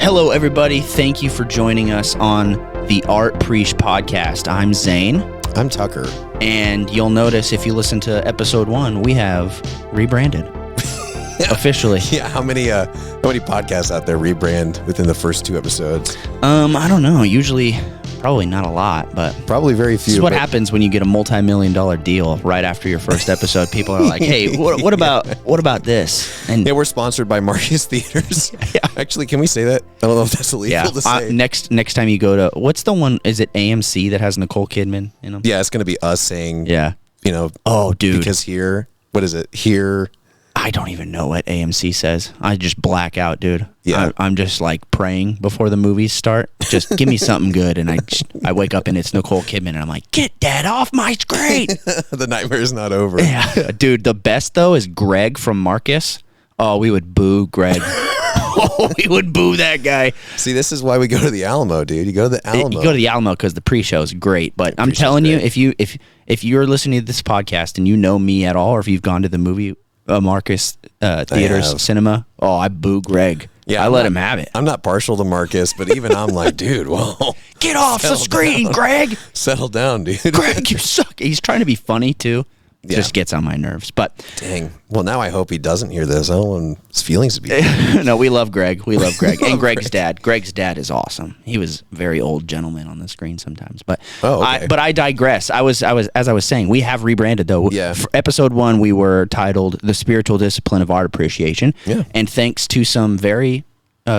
Hello, everybody. Thank you for joining us on the Art Preesh podcast. I'm Zane. I'm Tucker. And you'll notice if you listen to episode 1, we have rebranded officially. Yeah, how many podcasts out there rebrand within the first 2 episodes? I don't know. Usually, probably not a lot, but probably very few. This is what happens when you get a multi-million-dollar deal right after your first episode. People are like, "Hey, what about this?" And yeah, we're sponsored by Marcus Theaters. Yeah. Actually, can we say that? I don't know if that's illegal to say. Next time you go to, what's the one? Is it AMC that has Nicole Kidman in them? Yeah, it's going to be us saying, oh, dude, because here, what is it? Here. I don't even know what AMC says. I just black out, dude. Yeah. I'm just like praying before the movies start. Just give me something good. And I wake up and it's Nicole Kidman and I'm like, get that off my screen. The nightmare is not over. Yeah. Dude, the best though is Greg from Marcus. Oh, we would boo Greg. We would boo that guy. See, this is why we go to the Alamo, dude. You go to the Alamo. You go to the Alamo because the pre-show is great. But I'm telling you, if you're listening to this podcast and you know me at all, or if you've gone to the movie Marcus Theaters Cinema, I boo Greg. Yeah, I let him have it. I'm not partial to Marcus, but even I'm like, dude, well, get off the screen, Greg. Settle down, dude. Greg, you suck. He's trying to be funny too. Yeah. Just gets on my nerves. But dang. Well, now I hope he doesn't hear this. I don't want his feelings to be. No, we love Greg. We love Greg. And Greg's dad. Greg's dad is awesome. He was a very old gentleman on the screen sometimes. But okay. I digress. I was as I was saying, we have rebranded though. Yeah. For episode 1, we were titled "The Spiritual Discipline of Art Appreciation." Yeah. And thanks to some very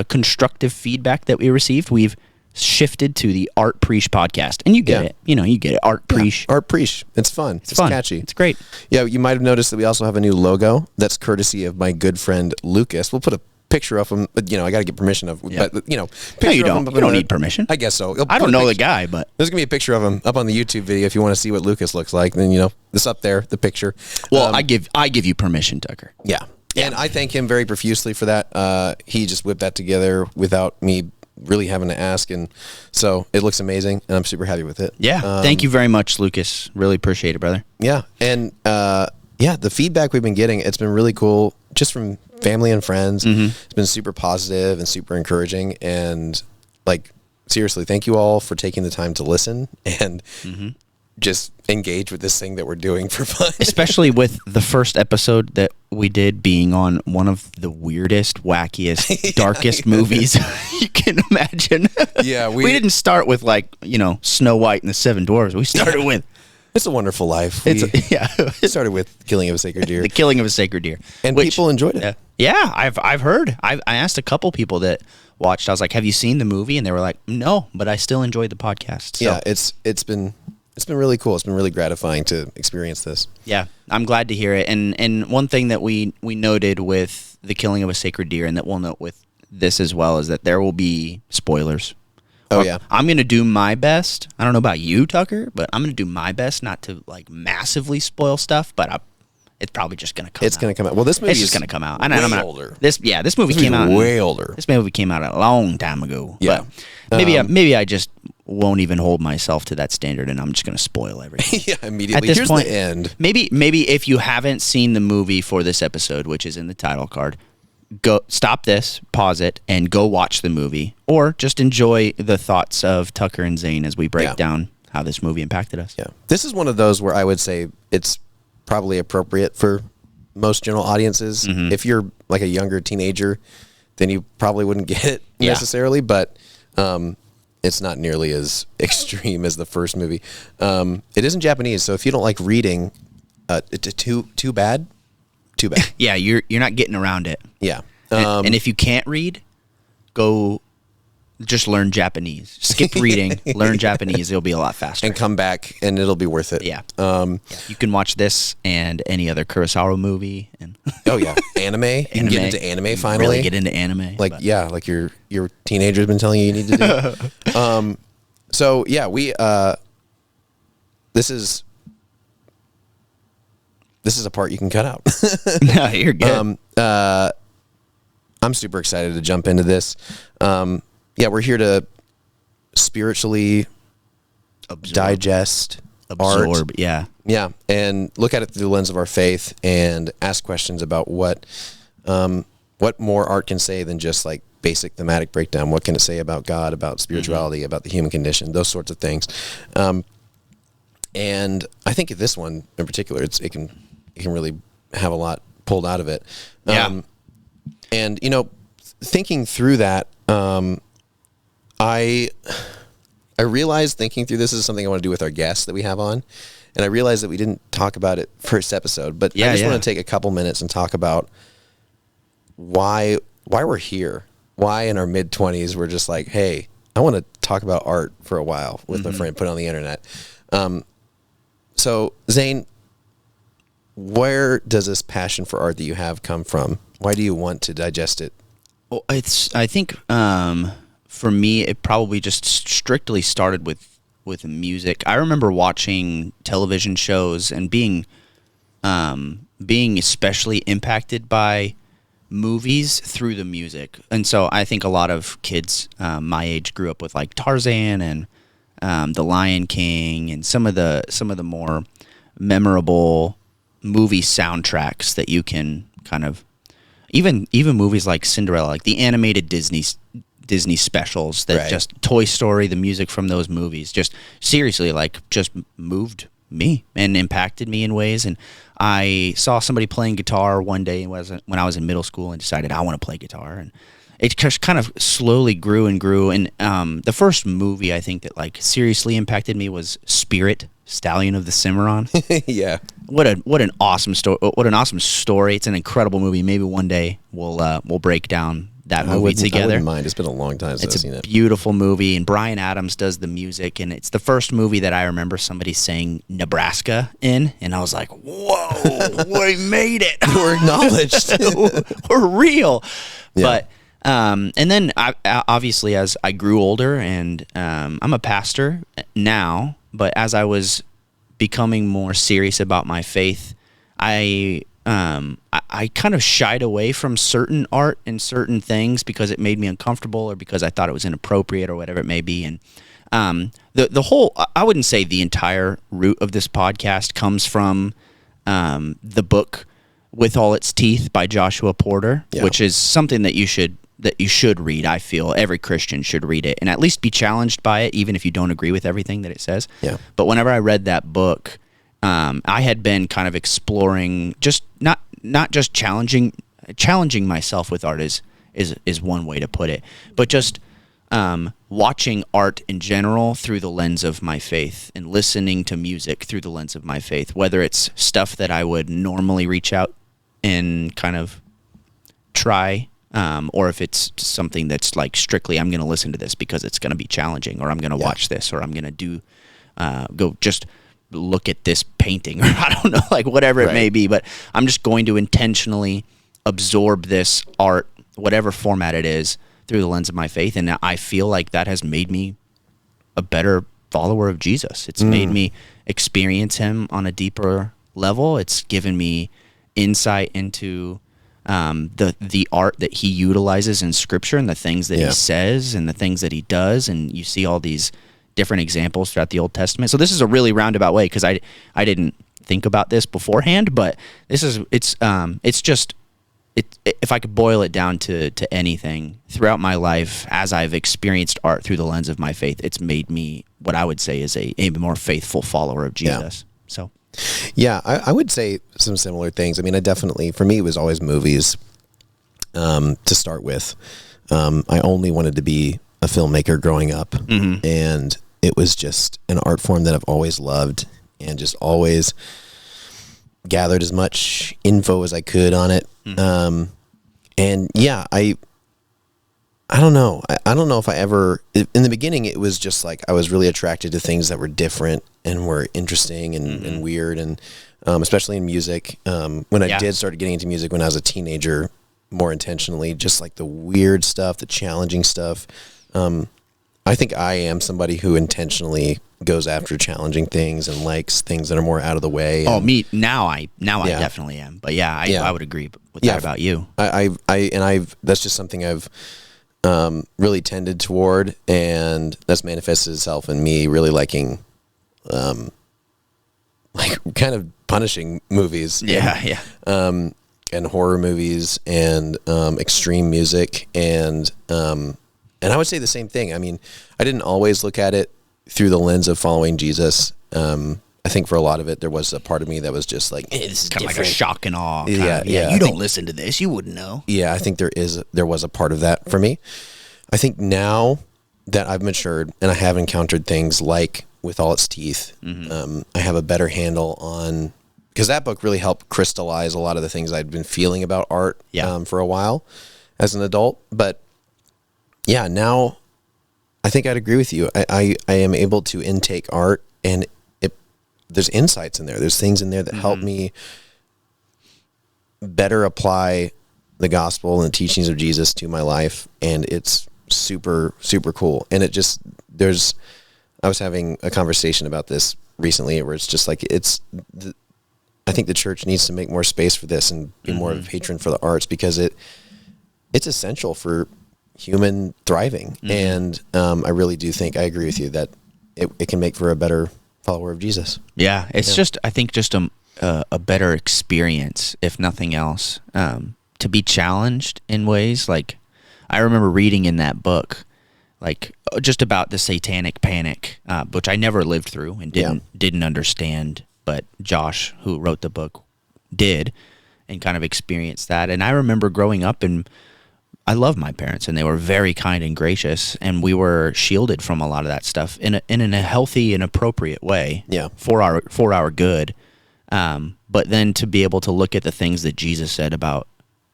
constructive feedback that we received, we've shifted to the Art Preesh podcast. And you get it. You get it. Art Preesh. Yeah, Art Preesh. It's fun. It's fun. Catchy. It's great. Yeah, you might have noticed that we also have a new logo. That's courtesy of my good friend Lucas. We'll put a picture of him. But, I got to get permission of. Yeah. But no, you don't. You don't need permission. I guess so. I don't know the guy, but there's gonna be a picture of him up on the YouTube video if you want to see what Lucas looks like. Then it's up there, the picture. Well, I give you permission, Tucker. Yeah. And I thank him very profusely for that. He just whipped that together without me really having to ask, and so it looks amazing, and I'm super happy with it. Yeah, thank you very much, Lucas. Really appreciate it, brother. Yeah, and the feedback we've been getting, it's been really cool, just from family and friends. Mm-hmm. It's been super positive and super encouraging, and seriously, thank you all for taking the time to listen and just engage with this thing that we're doing for fun. Especially with the first episode that we did being on one of the weirdest, wackiest, darkest movies you can imagine. Yeah, we didn't start with Snow White and the Seven Dwarfs. We started with It's a Wonderful Life. We started with Killing of a Sacred Deer. The Killing of a Sacred Deer. And people enjoyed it. Yeah, I've heard. I asked a couple people that watched. I was like, "Have you seen the movie?" And they were like, "No, but I still enjoyed the podcast." So. Yeah, it's been really cool. It's been really gratifying to experience this. Yeah, I'm glad to hear it. And one thing that we noted with The Killing of a Sacred Deer, and that we'll note with this as well, is that there will be spoilers. Oh, yeah. I'm going to do my best. I don't know about you, Tucker, but I'm going to do my best not to massively spoil stuff, but it's probably just going to come out. It's going to come out. Well, this movie is going to come out. Way older. This movie came out way older. This movie came out a long time ago. Yeah. But maybe I just won't even hold myself to that standard, and I'm just going to spoil everything. Yeah, immediately. At this Here's point, the end. Maybe if you haven't seen the movie for this episode, which is in the title card, go stop this, pause it, and go watch the movie, or just enjoy the thoughts of Tucker and Zane as we break down how this movie impacted us. Yeah, this is one of those where I would say it's probably appropriate for most general audiences. Mm-hmm. If you're like a younger teenager, then you probably wouldn't get it necessarily, but it's not nearly as extreme as the first movie. It is in Japanese, so if you don't like reading, too bad. Yeah, you're not getting around it. Yeah. And if you can't read, go just learn Japanese. Skip reading, learn Japanese. It'll be a lot faster. And come back, and it'll be worth it. Yeah. You can watch this and any other Kurosawa movie. And oh, yeah. Anime. You can get into anime finally. Really get into anime. Like your teenager's been telling you need to do. So, yeah, we... This is a part you can cut out. No, you're good. I'm super excited to jump into this. We're here to spiritually absorb art. Yeah, and look at it through the lens of our faith and ask questions about what more art can say than just basic thematic breakdown. What can it say about God, about spirituality, about the human condition, those sorts of things. And I think this one in particular, it can really have a lot pulled out of it. And thinking through that, I realized thinking through this is something I want to do with our guests that we have on. And I realized that we didn't talk about it first episode, but I just want to take a couple minutes and talk about why we're here. Why in our mid-20s we're just like, hey, I want to talk about art for a while with my friend, put it on the internet. So Zane, where does this passion for art that you have come from? Why do you want to digest it? Well, I think for me, it probably just strictly started with music. I remember watching television shows and being especially impacted by movies through the music. And so I think a lot of kids my age grew up with like Tarzan and The Lion King and some of the more memorable movie soundtracks that you can kind of even movies like Cinderella, like the animated Disney specials that just Toy Story, the music from those movies just seriously like just moved me and impacted me in ways. And I saw somebody playing guitar one day when I was in middle school and decided I want to play guitar, and it just kind of slowly grew and grew. And the first movie I think that like seriously impacted me was Spirit, Stallion of the Cimarron. Yeah. What an awesome story. What an awesome story. It's an incredible movie. Maybe one day we'll break down that movie together. I wouldn't mind. It's been a long time since I've seen it. It's a beautiful movie, and Bryan Adams does the music, and it's the first movie that I remember somebody saying Nebraska in, and I was like, whoa, we made it. We're acknowledged. We're real. Yeah. But and then obviously as I grew older, and I'm a pastor now, but as I was becoming more serious about my faith, I kind of shied away from certain art and certain things because it made me uncomfortable or because I thought it was inappropriate or whatever it may be. And the whole, I wouldn't say the entire root of this podcast comes from the book With All Its Teeth by Joshua Porter, which is something that you should read. I feel every Christian should read it and at least be challenged by it, even if you don't agree with everything that it says. Yeah. But whenever I read that book, I had been kind of exploring, just not just challenging myself with art is one way to put it, but just watching art in general through the lens of my faith and listening to music through the lens of my faith, whether it's stuff that I would normally reach out and kind of try, or if it's something that's like strictly I'm going to listen to this because it's going to be challenging, or I'm going to watch this, or I'm going to do go just look at this painting, or I don't know, like whatever it may be, but I'm just going to intentionally absorb this art, whatever format it is, through the lens of my faith. And I feel like that has made me a better follower of Jesus. It's made me experience him on a deeper level. It's given me insight into the art that he utilizes in Scripture and the things that he says and the things that he does. And you see all these different examples throughout the Old Testament. So this is a really roundabout way, because I didn't think about this beforehand, but it's just if I could boil it down to anything throughout my life, as I've experienced art through the lens of my faith, it's made me what I would say is a more faithful follower of Jesus. So, yeah, I would say some similar things. I mean, for me, it was always movies to start with. I only wanted to be a filmmaker growing up, and it was just an art form that I've always loved and just always gathered as much info as I could on it. And yeah, I don't know. I don't know if I ever, in the beginning, it was just like I was really attracted to things that were different and were interesting and weird, and especially in music. When I did start getting into music when I was a teenager, more intentionally, just like the weird stuff, the challenging stuff. I think I am somebody who intentionally goes after challenging things and likes things that are more out of the way. Oh, me now I definitely am. But I would agree with that about you. That's just something I've really tended toward, and that's manifested itself in me really liking like kind of punishing movies. Yeah. and horror movies and extreme music and I would say the same thing. I mean, I didn't always look at it through the lens of following Jesus. I think for a lot of it, there was a part of me that was just like, this is kind of like a shock and awe. Yeah, you don't listen to this, you wouldn't know. Yeah, I think there was a part of that for me. I think now that I've matured and I have encountered things like With All Its Teeth, I have a better handle on, because that book really helped crystallize a lot of the things I'd been feeling about art for a while as an adult. But yeah, now I think I'd agree with you. I am able to intake art, and there's insights in there. There's things in there that help me better apply the gospel and the teachings of Jesus to my life. And it's super, super cool. And I was having a conversation about this recently where it's just like, I think the church needs to make more space for this and be more of a patron for the arts, because it's essential for human thriving. And I really do think, I agree with you that it can make for a better follower of Jesus. Yeah, it's just, I think, just a better experience, if nothing else, to be challenged in ways. Like, I remember reading in that book, like, just about the satanic panic, which I never lived through and didn't understand, but Josh, who wrote the book, did, and kind of experienced that. And I remember growing up, and I love my parents, and they were very kind and gracious, and we were shielded from a lot of that stuff in a healthy and appropriate way. Yeah, for our good. But then to be able to look at the things that Jesus said about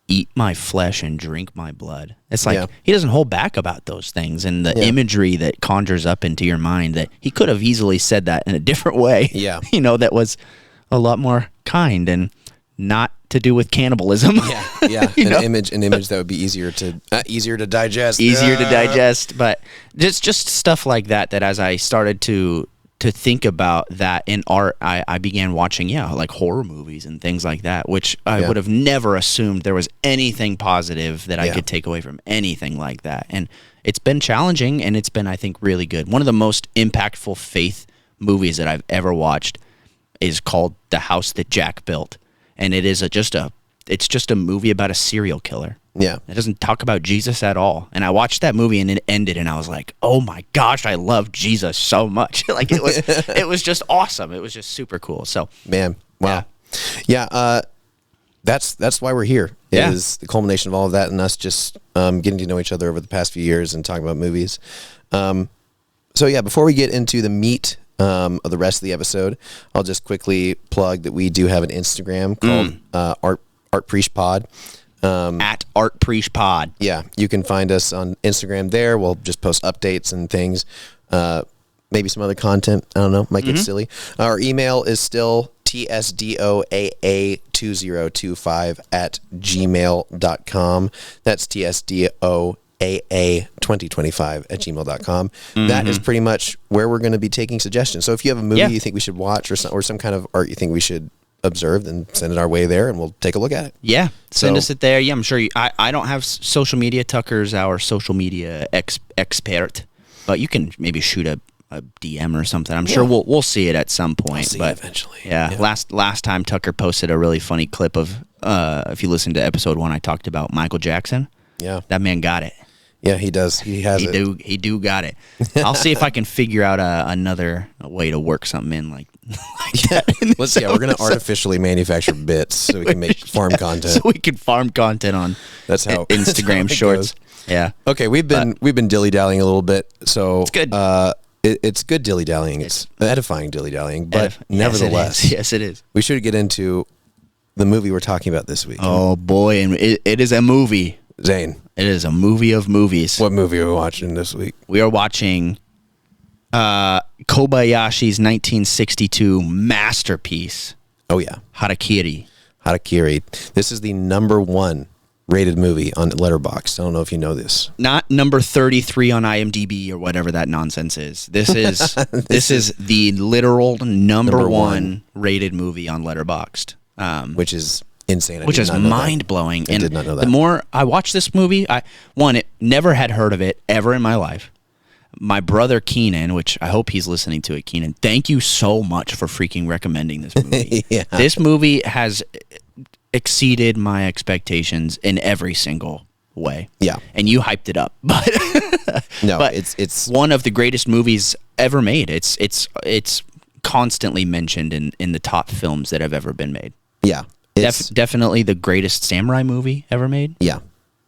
eat my flesh and drink my blood, it's like he doesn't hold back about those things, and the imagery that conjures up into your mind, that he could have easily said that in a different way. Yeah, that was a lot more kind and not to do with cannibalism. Yeah. An image that would be easier to digest. Easier to digest, but just stuff like that as I started to think about that in art, I began watching like horror movies and things like that, which I would have never assumed there was anything positive that I could take away from anything like that. And it's been challenging, and it's been, I think, really good. One of the most impactful faith movies that I've ever watched is called The House That Jack Built. And it is it's just a movie about a serial killer. Yeah. It doesn't talk about Jesus at all. And I watched that movie, and it ended, and I was like, oh my gosh, I love Jesus so much. Like, it was just awesome. It was just super cool. So, man, wow. Yeah. That's why we're here. It is the culmination of all of that, and us just getting to know each other over the past few years and talking about movies. So yeah, before we get into the meat of the rest of the episode, I'll just quickly plug that we do have an Instagram called Art Preesh Pod. At Art Preesh Pod. Yeah, you can find us on Instagram there. We'll just post updates and things. Maybe some other content. I don't know. Might get silly. Our email is still tsdoaa2025@gmail.com. That's tsdoaa2025@gmail.com. That is pretty much where we're going to be taking suggestions. So if you have a movie you think we should watch, or some kind of art you think we should observe, then send it our way there, and we'll take a look at it. Yeah, send us it there. Yeah, I'm sure I don't have social media. Tucker's our social media expert, but you can maybe shoot a DM or something. I'm sure we'll see it at some point. See but it eventually. Yeah, last time Tucker posted a really funny clip of if you listen to episode 1, I talked about Michael Jackson. Yeah, that man got it. Yeah, he does. He has it. He do got it. I'll see if I can figure out another way to work something in like that. Let's see. We're going to artificially manufacture bits so we can make farm content. So we can farm content on Instagram Shorts. Yeah. Okay, we've been dilly-dallying a little bit, so it's good. It's good dilly-dallying. It's edifying dilly-dallying, but nevertheless, yes, it is. We should get into the movie we're talking about this week. Oh boy, and it is a movie. Zane. It is a movie of movies. What movie are we watching this week? We are watching Kobayashi's 1962 masterpiece. Oh, yeah. Harakiri. Hara-Kiri. This is the #1 rated movie on Letterboxd. I don't know if you know this. Not number 33 on IMDb or whatever that nonsense is. This is this is the literal number one rated movie on Letterboxd. Which is insane. Which is mind-blowing. I did not know that. The more I watched this movie, it never had heard of it ever in my life. My brother Keenan, which I hope he's listening to it, Keenan, thank you so much for freaking recommending this movie. This movie has exceeded my expectations in every single way. Yeah. And you hyped it up. But no, but it's one of the greatest movies ever made. It's constantly mentioned in the top films that have ever been made. Yeah. It's definitely the greatest samurai movie ever made. Yeah.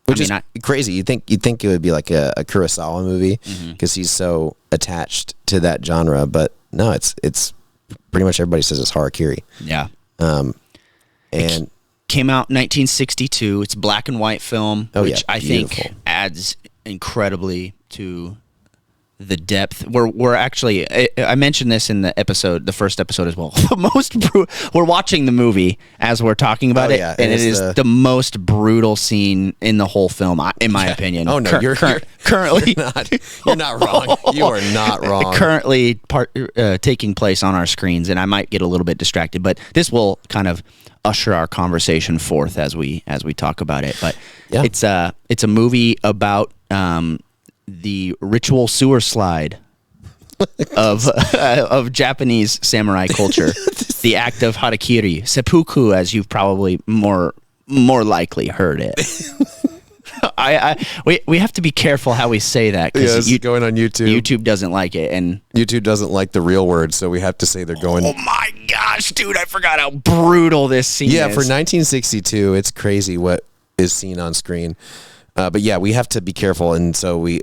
Which is crazy. You'd think it would be like a Kurosawa movie because he's so attached to that genre, but no, it's pretty much everybody says it's Hara-Kiri. Yeah. And came out 1962. It's a black and white film, which I beautiful. think adds incredibly to the depth. We're actually, I mentioned this in the first episode as well. We're watching the movie as we're talking about it, and it is the most brutal scene in the whole film, in my opinion. Oh no, you're currently you're not wrong. You are not wrong. Currently taking place on our screens, and I might get a little bit distracted, but this will kind of usher our conversation forth as we talk about it. But it's a movie about the ritual sewer slide of Japanese samurai culture, the act of Harakiri, seppuku, as you've probably more likely heard it. We have to be careful how we say that because going on YouTube. YouTube doesn't like it, and YouTube doesn't like the real word, so we have to say they're going. Oh my gosh, dude! I forgot how brutal this scene is. Yeah, for 1962, it's crazy what is seen on screen. But yeah, we have to be careful, and so we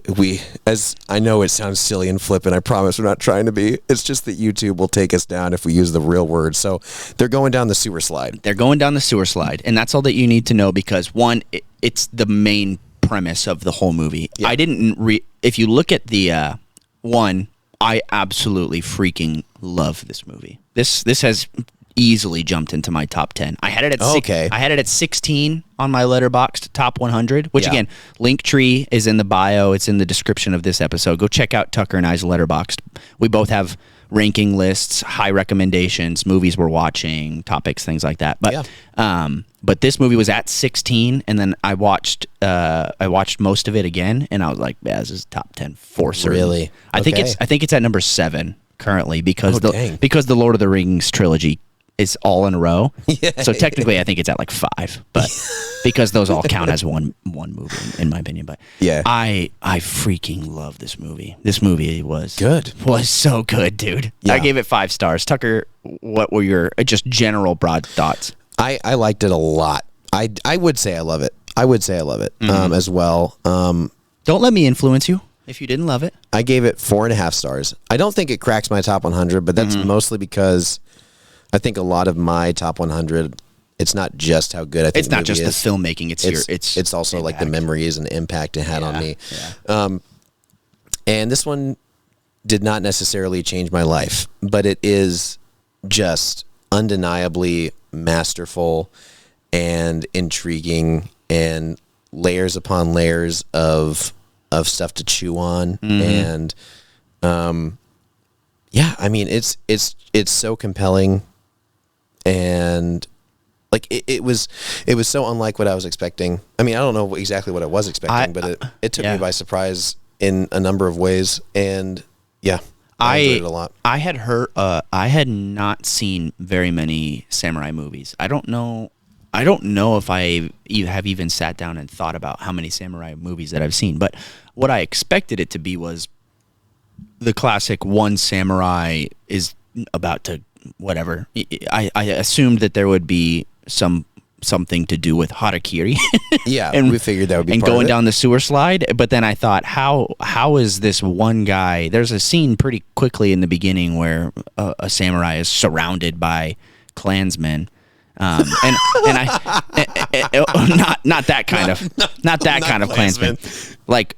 as I know it sounds silly and flippant. I promise we're not trying to be. It's just that YouTube will take us down if we use the real word. So they're going down the sewer slide. They're going down the sewer slide, and that's all that you need to know because one, it's the main premise of the whole movie. Yeah. I didn't if you look at the one, I absolutely freaking love this movie. This has easily jumped into my top 10. I had it at I had it at 16 on my Letterboxd top 100, which again, Linktree is in the bio. It's in the description of this episode. Go check out Tucker and I's Letterboxd. We both have ranking lists, high recommendations, movies we're watching, topics, things like that. But this movie was at 16, and then I watched most of it again, and I was like, yeah, this is top 10 for certain. Really? I think it's at number 7 currently because the Lord of the Rings trilogy is all in a row. Yeah. So technically I think it's at like 5, but because those all count as one movie in my opinion. But yeah, I freaking love this movie. This movie was so good, dude. Yeah. I gave it 5 stars. Tucker, what were your just general broad thoughts? I liked it a lot. I would say I love it. As well. Don't let me influence you if you didn't love it. I gave it 4.5 stars. I don't think it cracks my top 100, but that's mostly because I think a lot of my top 100, it's not just how good I think it's not just is. the filmmaking. It's also impact. like the memories and the impact it had on me. Yeah. And this one did not necessarily change my life, but it is just undeniably masterful and intriguing and layers upon layers of stuff to chew on. And yeah, I mean it's so compelling. And like it was so unlike what I was expecting. I mean, I don't know exactly what I was expecting, but it took me by surprise in a number of ways. And yeah, I enjoyed it a lot. I had not seen very many samurai movies. I don't know if I have even sat down and thought about how many samurai movies that I've seen. But what I expected it to be was the classic one samurai is about to whatever. I assumed that there would be something to do with Harakiri. Yeah, and we figured that would be and part going of it. down the sewer slide. But then I thought, how is this one guy? There's a scene pretty quickly in the beginning where a samurai is surrounded by clansmen. And I not that kind of clansman, like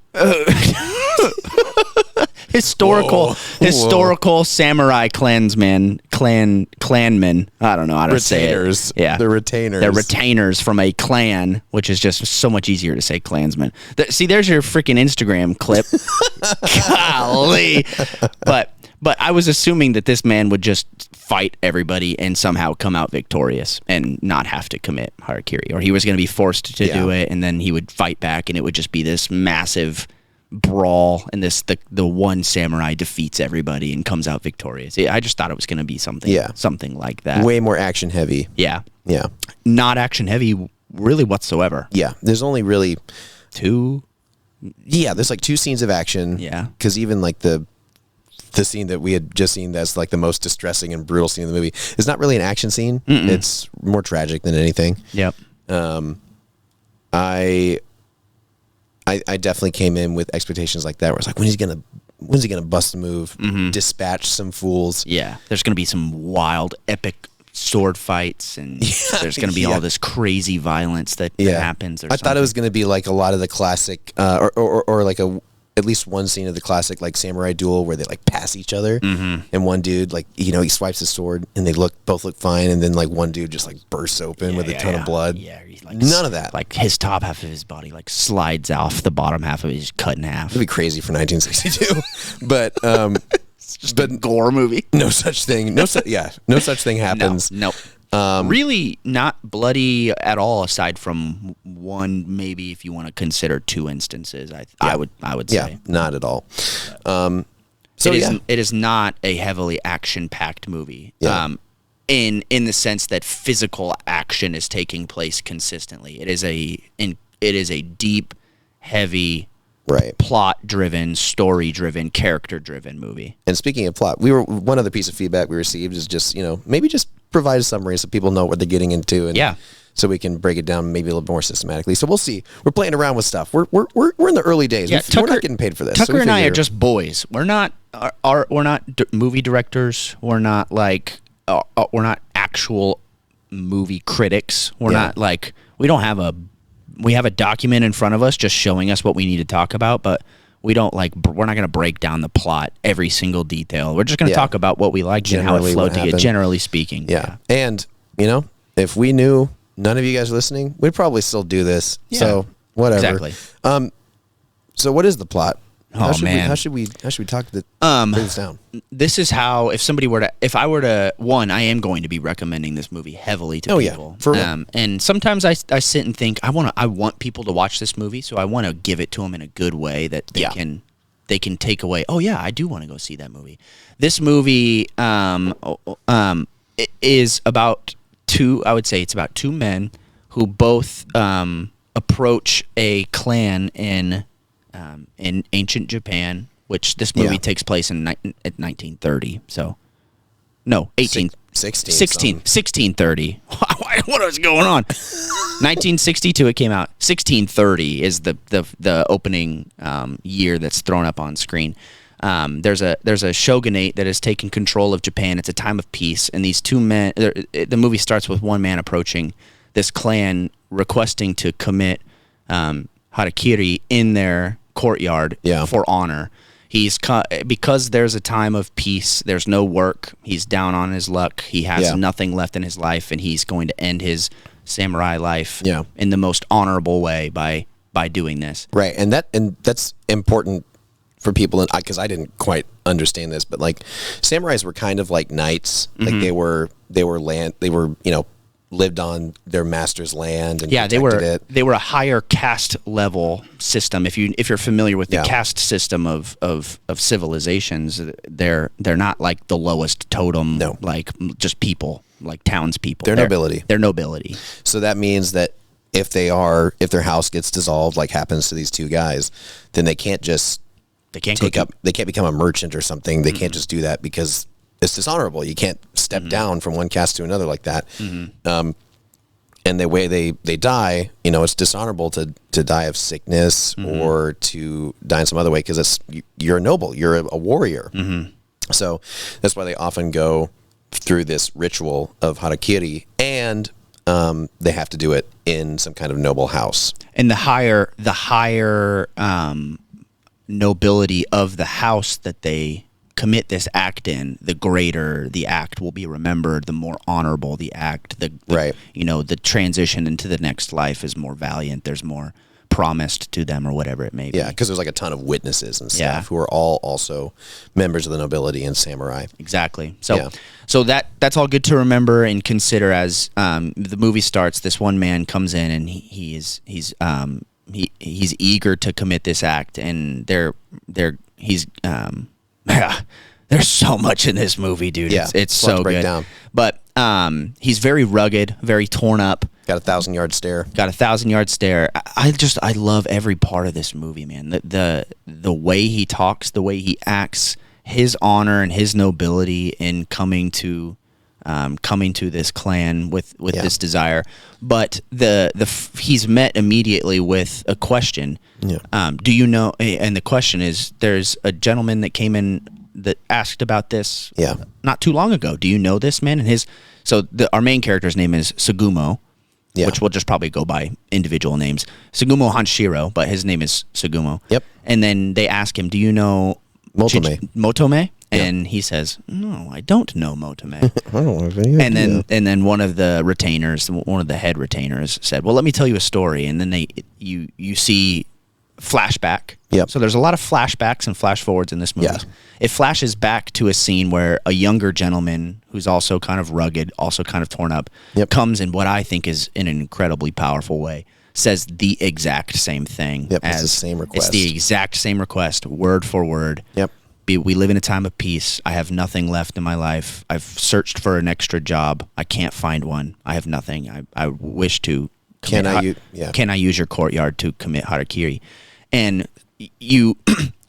historical samurai clanmen. I don't know how to say it. Yeah, the retainers. They're retainers from a clan, which is just so much easier to say clansman. See, there's your freaking Instagram clip. Golly, but I was assuming that this man would just fight everybody and somehow come out victorious and not have to commit Harakiri, or he was going to be forced to do it, and then he would fight back, and it would just be this massive brawl, and the one samurai defeats everybody and comes out victorious. I just thought it was going to be something like that. Way more action heavy. Yeah. Yeah. Not action heavy really whatsoever. Yeah. There's only really 2. Yeah, there's like 2 scenes of action. Yeah. Because even like the scene that we had just seen that's like the most distressing and brutal scene in the movie is not really an action scene. It's more tragic than anything. Yep. I definitely came in with expectations like that where it's like, when's he gonna bust a move, dispatch some fools. Yeah. There's going to be some wild, epic sword fights, and there's going to be all this crazy violence that happens. I thought it was going to be like a lot of the classic, or like at least one scene of the classic like samurai duel where they like pass each other, and one dude like he swipes his sword and they both look fine, and then like one dude just like bursts open with a ton of blood. Yeah, he's like, none of that. Like his top half of his body like slides off, the bottom half of it is cut in half. It'd be crazy for 1962, but it's just a gore movie. No such thing. No such thing happens. No. Really not bloody at all, aside from one, maybe if you want to consider 2 instances. I would say. Yeah, not at all. It is not a heavily action-packed movie. Yeah. In the sense that physical action is taking place consistently. It is a deep, heavy, plot-driven, story-driven, character-driven movie. And speaking of plot, one other piece of feedback we received is just maybe just provide a summary so people know what they're getting into, and so we can break it down maybe a little more systematically. So we'll see. We're playing around with stuff. We're in the early days. Yeah, we're not getting paid for this. Tucker and I are just boys. We're not movie directors. We're not like we're not actual movie critics. We're not like we have a document in front of us just showing us what we need to talk about, but we're not going to break down the plot, every single detail. We're just going to talk about what we liked and how it flowed together, generally speaking. Yeah. And, if we knew none of you guys are listening, we'd probably still do this. Yeah. So, whatever. Exactly. So what is the plot? How should we talk break this down? This is how, if I were to, I am going to be recommending this movie heavily to people. Yeah, for real. And sometimes I sit and think I want people to watch this movie, so I want to give it to them in a good way that they can take away. Oh yeah, I do want to go see that movie. This movie it is about it's about 2 men who both approach a clan in ancient Japan, which this movie takes place in 1930. So, no, 1630. What was going on? 1962 it came out. 1630 is the opening year that's thrown up on screen. There's a shogunate that has taken control of Japan. It's a time of peace, and these 2 men. The movie starts with one man approaching this clan, requesting to commit Harakiri in their courtyard for honor. Because there's a time of peace, there's no work, he's down on his luck, he has nothing left in his life, and he's going to end his samurai life in the most honorable way by doing this. Right, and that's important for people, because I didn't quite understand this, but like samurais were kind of like knights, like they were lived on their master's land and protected they were a higher caste level system. If you're familiar with the caste system of civilizations, they're not like the lowest totem, like just people, like townspeople. They're nobility. They're nobility. So that means that if their house gets dissolved, like happens to these 2 guys, then they can't become a merchant or something. They can't just do that because it's dishonorable. You can't step down from one caste to another like that. And the way they die, it's dishonorable to die of sickness or to die in some other way, because you're a noble, you're a warrior. So that's why they often go through this ritual of Harakiri, and they have to do it in some kind of noble house. And the higher nobility of the house that they commit this act in, the greater the act will be remembered, the more honorable the act, the transition into the next life is more valiant, there's more promised to them, or whatever it may be. Yeah, because there's like a ton of witnesses and stuff who are all also members of the nobility and samurai. Exactly. So that's all good to remember and consider as the movie starts. This one man comes in, and he's he's eager to commit this act, and he's yeah, there's so much in this movie, dude. Yeah, it's so good. Down. But he's very rugged, very torn up. Got a 1,000-yard stare. I love every part of this movie, man. The way he talks, the way he acts, his honor and his nobility in coming to this clan with this desire. But he's met immediately with a question. Yeah. Do you know? And the question is, there's a gentleman that came in that asked about this. Yeah. Not too long ago. Do you know this man? And our main character's name is Sugumo. Yeah. Which we'll just probably go by individual names. Sugumo Hanshiro, but his name is Sugumo. Yep. And then they ask him, do you know Motome? And he says, no, I don't know Motome. I don't have any idea. And then one of the head retainers said, well, let me tell you a story. And then you see flashback. Yep. So there's a lot of flashbacks and flash forwards in this movie. Yeah. It flashes back to a scene where a younger gentleman who's also kind of rugged, also kind of torn up, comes in what I think is in an incredibly powerful way, says the exact same thing. Yep, it's the same request. It's the exact same request, word for word. Yep. We live in a time of peace. I have nothing left in my life. I've searched for an extra job. I can't find one. I have nothing. I wish to Can I use your courtyard to commit Harakiri? And you,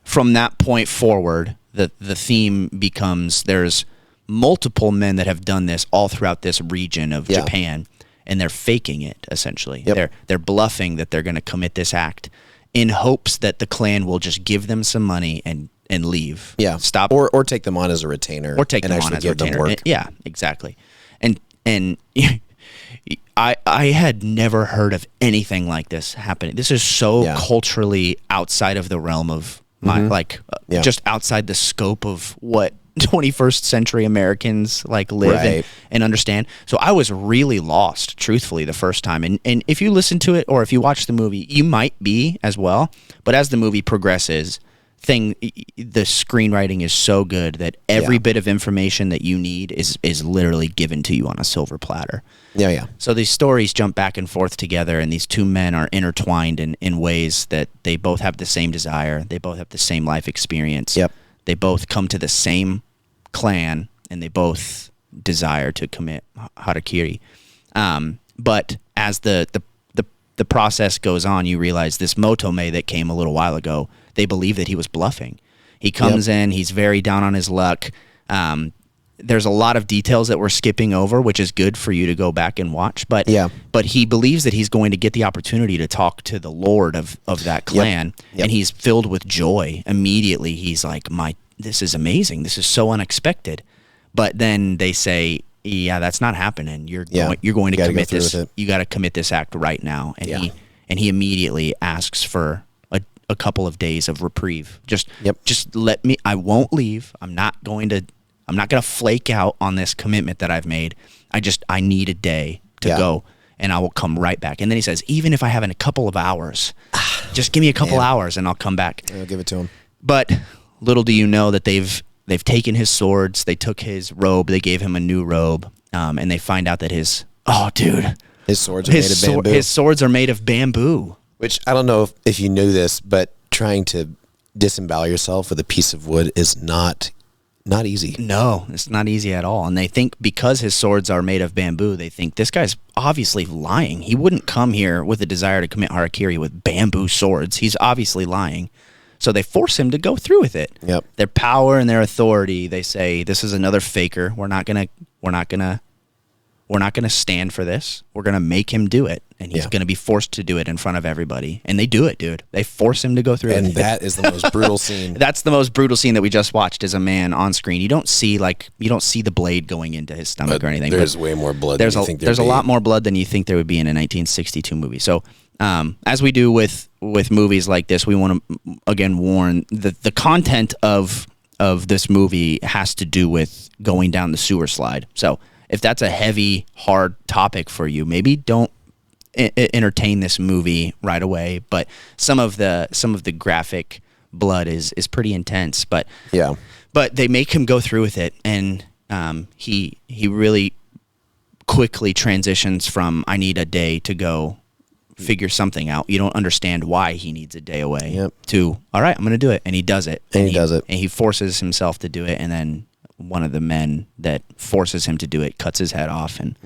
from that point forward, the theme becomes there's multiple men that have done this all throughout this region of Japan, and they're faking it, essentially. Yep. They're bluffing that they're going to commit this act in hopes that the clan will just give them some money and leave. Yeah. Stop. Or take them on as a retainer. Or take and them actually on as a give them retainer. work. Yeah, exactly. And I had never heard of anything like this happening. This is so culturally outside of the realm of my just outside the scope of what 21st century Americans live and understand. So I was really lost, truthfully, the first time. And if you listen to it or if you watch the movie, you might be as well. But as the movie progresses, the screenwriting is so good that every bit of information that you need is literally given to you on a silver platter. Yeah. So these stories jump back and forth together, and these two men are intertwined in ways that they both have the same desire. They both have the same life experience. Yep. They both come to the same clan, and they both desire to commit Harakiri. But as the process goes on, you realize this Motome that came a little while ago, they believe that he was bluffing. He comes in, he's very down on his luck. There's a lot of details that we're skipping over, which is good for you to go back and watch. But he believes that he's going to get the opportunity to talk to the lord of that clan, and he's filled with joy. Immediately, he's like, this is amazing. This is so unexpected. But then they say, yeah, that's not happening. You're going to commit this. You got to commit this act right now. And he immediately asks for a couple of days of reprieve. Just let me. I won't leave. I'm not going to flake out on this commitment that I've made. I need a day to go, and I will come right back. And then he says, even if I have in a couple of hours, just give me a couple hours and I'll come back. I'll give it to him. But little do you know that they've taken his swords, they took his robe, they gave him a new robe, and they find out that his swords are made of bamboo. His swords are made of bamboo. Which, I don't know if you knew this, but trying to disembowel yourself with a piece of wood is not easy. No, it's not easy at all. And they think because his swords are made of bamboo, they think this guy's obviously lying. He wouldn't come here with a desire to commit Harakiri with bamboo swords. He's obviously lying. So they force him to go through with it. Yep. Their power and their authority, they say, this is another faker. We're not gonna stand for this. We're gonna make him do it, and he's gonna be forced to do it in front of everybody. And they do it, dude. They force him to go through it. And that is the most brutal scene. That's the most brutal scene that we just watched. As a man on screen, you don't see the blade going into his stomach or anything. There's way more blood. There's a lot more blood than you think there would be in a 1962 movie. So, as we do with movies like this, we want to again warn the content of this movie has to do with going down the sewer slide. So if that's a heavy, hard topic for you, maybe don't entertain this movie right away. But some of the graphic blood is pretty intense. But they make him go through with it, and he really quickly transitions from I need a day to go figure something out. You don't understand why he needs a day away. Yep. To, all right, I'm going to do it. And he does it. And he does it. And he forces himself to do it. And then one of the men that forces him to do it cuts his head off and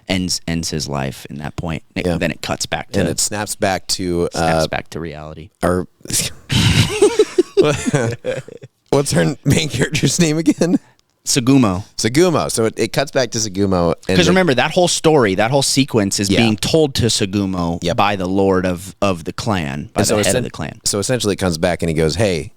ends his life in that point. Then it cuts back to... And it snaps back to reality. Our... What's her main character's name again? Segumo. So it cuts back to Segumo. Because remember, that whole story, that whole sequence is being told to Segumo by the lord of the clan, by the head of the clan. So essentially it comes back and he goes, hey,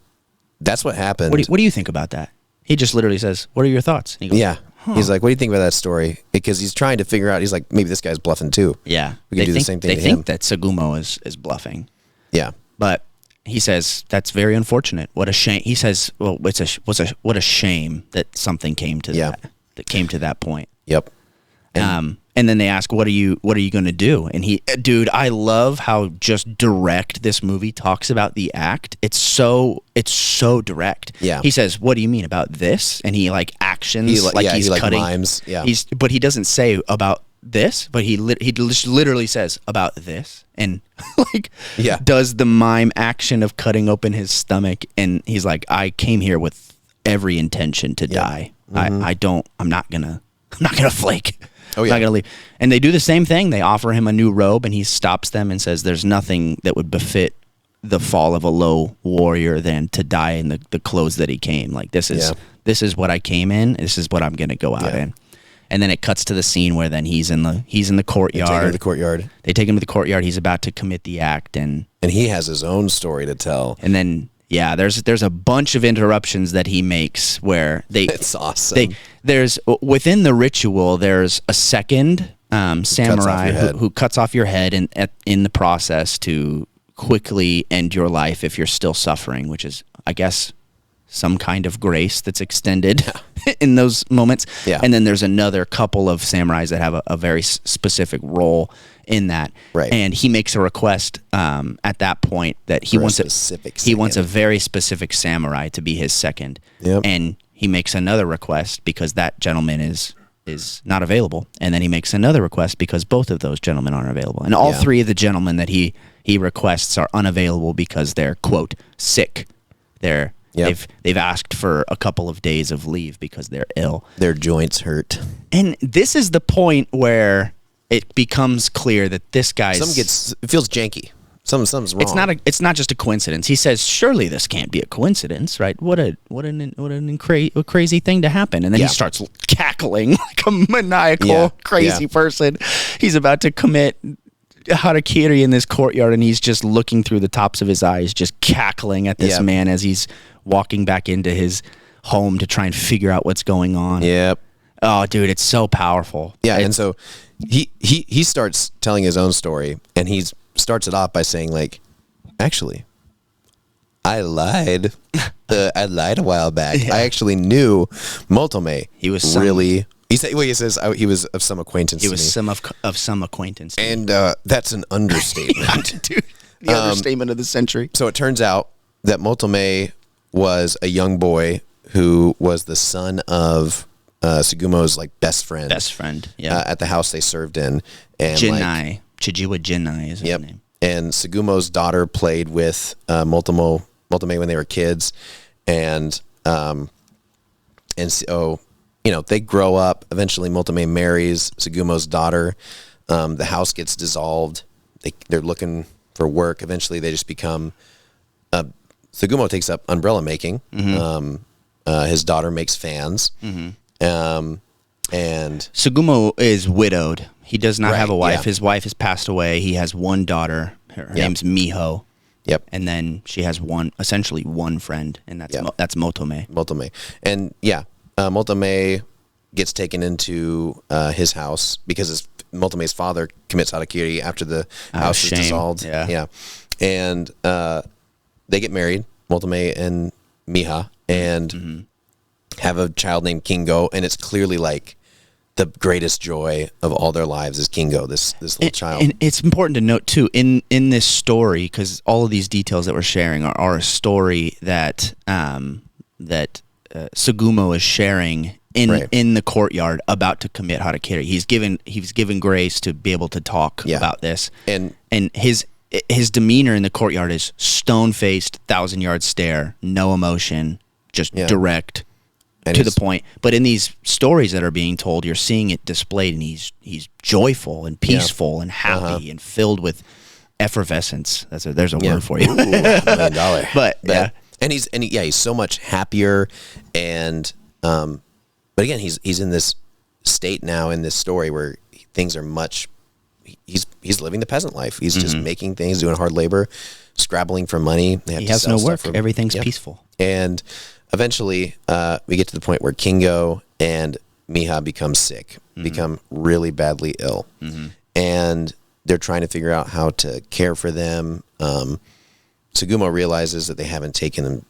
that's what happened. What do you think about that? He just literally says, what are your thoughts? And he goes, He's like, what do you think about that story? Because he's trying to figure out, he's like, maybe this guy's bluffing too. Yeah. We can do the same thing to him. They think that Segumo is bluffing. Yeah. But he says, that's very unfortunate. What a shame. He says, well, what a shame that something came to that point. Yep. And then they ask, what are you going to do? And dude, I love how just direct this movie talks about the act. It's so direct. Yeah. He says, what do you mean about this? And he actions he's cutting. Mimes. Yeah. But he doesn't say about this, but he literally says about this and does the mime action of cutting open his stomach. And he's like, I came here with every intention to die. Mm-hmm. I'm not gonna flake. Oh, yeah. Not gonna leave. And they do the same thing. They offer him a new robe, and he stops them and says, "There's nothing that would befit the fall of a low warrior than to die in the clothes that he came. Like this is what I came in. This is what I'm gonna go out in." And then it cuts to the scene where then he's in the courtyard. They take him to the courtyard. He's about to commit the act, and he has his own story to tell. And then. Yeah, there's a bunch of interruptions that he makes where it's awesome. There's within the ritual. There's a second samurai who cuts off your head in the process to quickly end your life if you're still suffering, which is, I guess, some kind of grace that's extended in those moments. Yeah. And then there's another couple of samurais that have a very specific role in that. Right. And he makes a request at that point that he wants a very specific samurai to be his second. Yep. And he makes another request because that gentleman is not available. And then he makes another request because both of those gentlemen aren't available. And all three of the gentlemen that he requests are unavailable because they're, quote, sick. They've asked for a couple of days of leave because they're ill. Their joints hurt. And this is the point where it becomes clear that this guy's... It feels janky. Something's wrong. It's not just a coincidence. He says, surely this can't be a coincidence, right? What a crazy thing to happen. And then he starts cackling like a maniacal, crazy person. He's about to commit Hara-Kiri in this courtyard, and he's just looking through the tops of his eyes, just cackling at this man as he's walking back into his home to try and figure out what's going on. Yep. Oh, dude, it's so powerful. Yeah, and so he starts telling his own story, and he starts it off by saying, like, actually, I lied. I lied a while back. I actually knew Motome. He was really... He says he was of some acquaintance to me. He was of some acquaintance to me. And that's an understatement. Dude, the understatement of the century. So it turns out that Motome was a young boy who was the son of Segumo's best friend. At the house they served in. And Jinnai. Chijiwa Jinnai is his name. And Segumo's daughter played with Motome when they were kids. And so... they grow up. Eventually, Motome marries Segumo's daughter. The house gets dissolved. They're looking for work. Eventually, they just become... Segumo takes up umbrella making. Mm-hmm. His daughter makes fans. Mm-hmm. And Segumo is widowed. He does not have a wife. His wife has passed away. He has one daughter. Her name's Miho. Yep. And then she has essentially one friend, and that's Motome. Motome. And Motome gets taken into his house because Motome's father commits Harakiri after the house is dissolved. Yeah. And they get married, Motome and Miha, and have a child named Kingo. And it's clearly the greatest joy of all their lives is Kingo, this little child. And it's important to note, too, in this story, because all of these details that we're sharing are a story that Segumo is sharing in the courtyard about to commit Harakiri. He's given grace to be able to talk about this. And and his demeanor in the courtyard is stone-faced, 1,000-yard stare, no emotion, just direct, and to the point. But in these stories that are being told, you're seeing it displayed, and he's joyful and peaceful and happy and filled with effervescence. There's a word for you. Ooh, $1 million. But yeah, and he's so much happier, and but again, he's in this state now in this story where things are much. He's living the peasant life. He's just making things, doing hard labor, scrabbling for money. He has no work. Everything's peaceful. And eventually, we get to the point where Kingo and Miha become sick, become really badly ill, and they're trying to figure out how to care for them. Tsugumo realizes that they haven't taken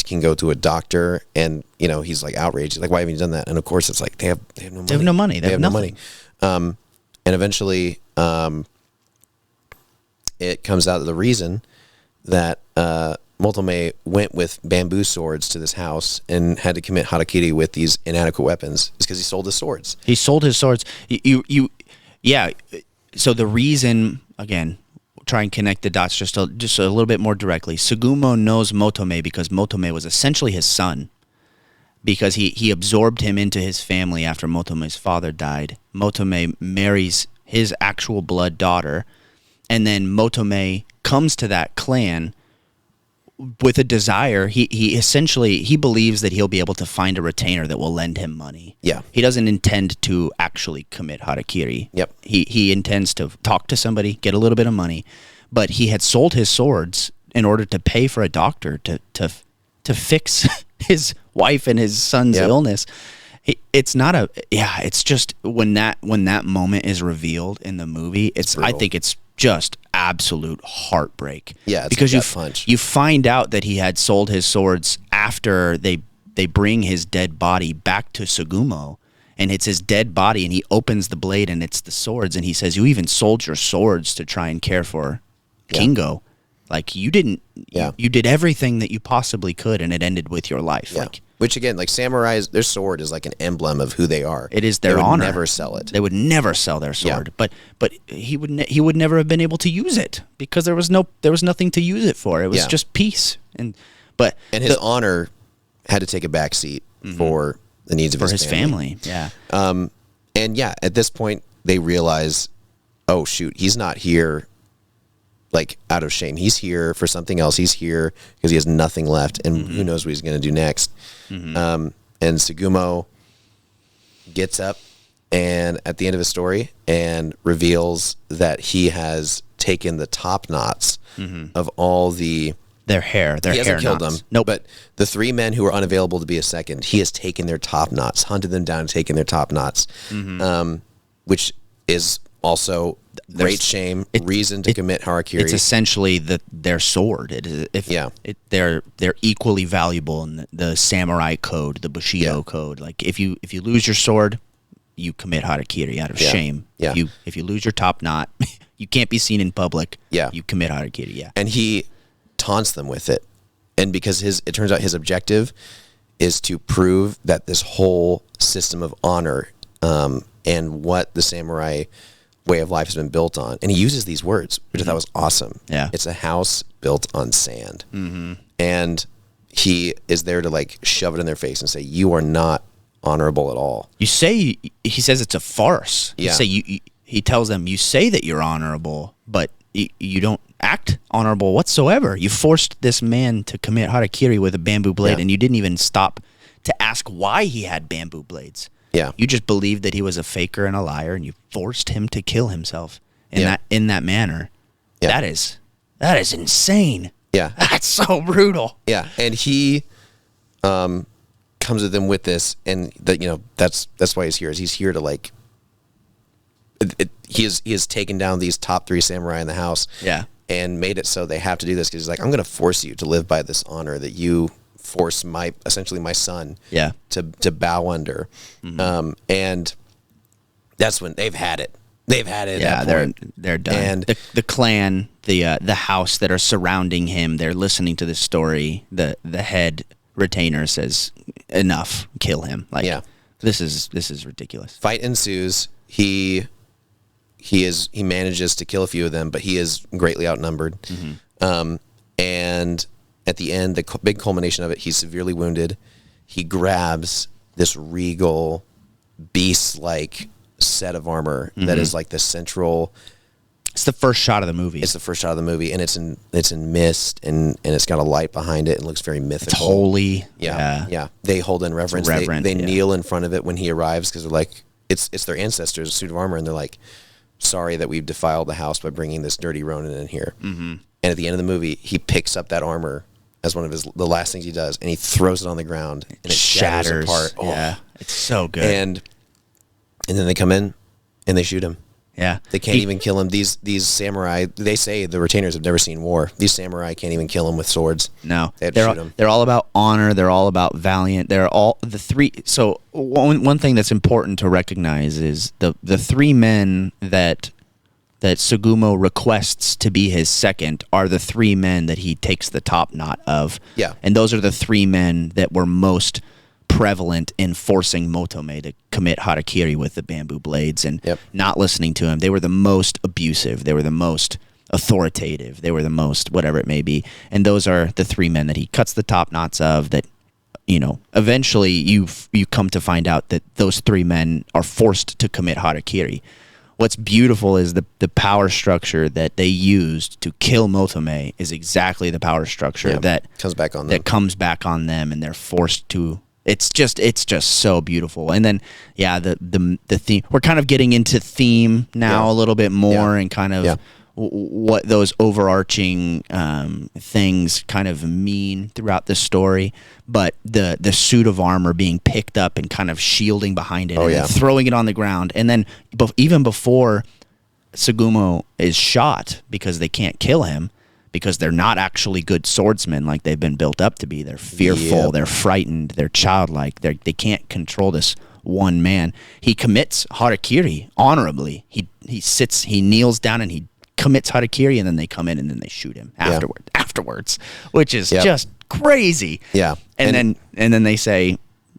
Kingo to a doctor, and he's like outraged. He's like, why haven't you done that? And of course, it's like they have no money. They have no money. They have no money. And eventually, it comes out of the reason that Motome went with bamboo swords to this house and had to commit Harakiri with these inadequate weapons is because he sold his swords. He sold his swords. Yeah. So the reason, again, try and connect the dots just a little bit more directly. Tsugumo knows Motome because Motome was essentially his son, because he absorbed him into his family after Motome's father died. Motome marries his actual blood daughter, and then Motome comes to that clan with a desire. He essentially believes that he'll be able to find a retainer that will lend him money. Yeah. He doesn't intend to actually commit Harakiri. Yep. He intends to talk to somebody, get a little bit of money, but he had sold his swords in order to pay for a doctor to fix his wife and his son's illness. It's just when that moment is revealed in the movie, I think it's just absolute heartbreak. Yeah, it's because like punch. You find out that he had sold his swords after they bring his dead body back to Tsugumo, and it's his dead body, and he opens the blade and it's the swords, and he says, "You even sold your swords to try and care for Kingo. Like you didn't. You did everything that you possibly could, and it ended with your life." Yeah. Which again, like samurais, their sword is like an emblem of who they are. It is their honor. They would never sell it. They would never sell their sword. Yeah. But he would never have been able to use it because there was nothing to use it for. It was just peace. And his honor had to take a back seat for the needs of his family. Yeah. At this point they realize, oh shoot, he's not here like out of shame. He's here for something else. He's here because he has nothing left, and who knows what he's going to do next. And Tsugumo gets up and at the end of his story and reveals that he has taken the top knots of all their hair. He hasn't killed knots. them. Nope. But the 3 men who were unavailable to be a second, he has taken their top knots, hunted them down and taken their top knots, which is also great shame, reason to commit Harakiri. It's essentially their sword. They're equally valuable in the samurai code, the Bushido code. Like if you lose your sword, you commit Harakiri out of shame. Yeah. If you lose your top knot, you can't be seen in public. Yeah. You commit Harakiri. Yeah. And he taunts them with it, and because it turns out his objective is to prove that this whole system of honor and what the samurai way of life has been built on, and he uses these words, which I thought was awesome. Yeah, it's a house built on sand, and he is there to like shove it in their face and say, "You are not honorable at all." He says it's a farce. He tells them, "You say that you're honorable, but you don't act honorable whatsoever. You forced this man to commit Harakiri with a bamboo blade, and you didn't even stop to ask why he had bamboo blades." Yeah, you just believed that he was a faker and a liar, and you forced him to kill himself in that manner. Yeah. That is insane. Yeah, that's so brutal. Yeah, and he comes to them with this, and that's why he's here. He's here to like. He has taken down these top 3 samurai in the house. Yeah, and made it so they have to do this because he's like, I'm going to force you to live by this honor that you force essentially my son to bow under. And that's when they've had it. They've had it. Yeah, they're done. And the clan, the house that are surrounding him, they're listening to this story. The head retainer says, "Enough, kill him." Like, this is ridiculous. Fight ensues. He he manages to kill a few of them, but he is greatly outnumbered. And at the end, the big culmination of it, he's severely wounded. He grabs this regal, beast-like set of armor that is like the central. It's the first shot of the movie. It's the first shot of the movie, and it's in mist, and it's got a light behind it, and looks very mythical. It's holy. Yeah. They hold in reverence. They kneel in front of it when he arrives because they're like, it's their ancestors' a suit of armor, and they're like, sorry that we've defiled the house by bringing this dirty Ronin in here. And at the end of the movie, he picks up that armor as one of the last things he does, and he throws it on the ground, and it shatters apart. Oh. Yeah, it's so good. And then they come in, and they shoot him. Yeah, they can't even kill him. These samurai, they say the retainers have never seen war. These samurai can't even kill him with swords. No, they have to shoot him. They're all about honor. They're all about valiant. They're all the three. So one thing that's important to recognize is the three men that Sugumo requests to be his second are the three men that he takes the top knot of. Yeah, and those are the three men that were most prevalent in forcing Motome to commit Harakiri with the bamboo blades and not listening to him. They were the most abusive. They were the most authoritative. They were the most whatever it may be. And those are the three men that he cuts the top knots of that, eventually you come to find out that those three men are forced to commit Harakiri. What's beautiful is the power structure that they used to kill Motome is exactly the power structure that comes back on them. That comes back on them, and they're forced to. It's just so beautiful. And then the theme, we're kind of getting into theme now a little bit more and kind of what those overarching things kind of mean throughout the story. But the suit of armor being picked up and kind of shielding behind it and then throwing it on the ground, and then even before Sugumo is shot, because they can't kill him because they're not actually good swordsmen like they've been built up to be. They're fearful, they're frightened, they're childlike. They can't control this one man. He commits Harakiri honorably. He kneels down and he commits Harakiri, and then they come in and then they shoot him afterwards, which is just crazy. Yeah. And then they say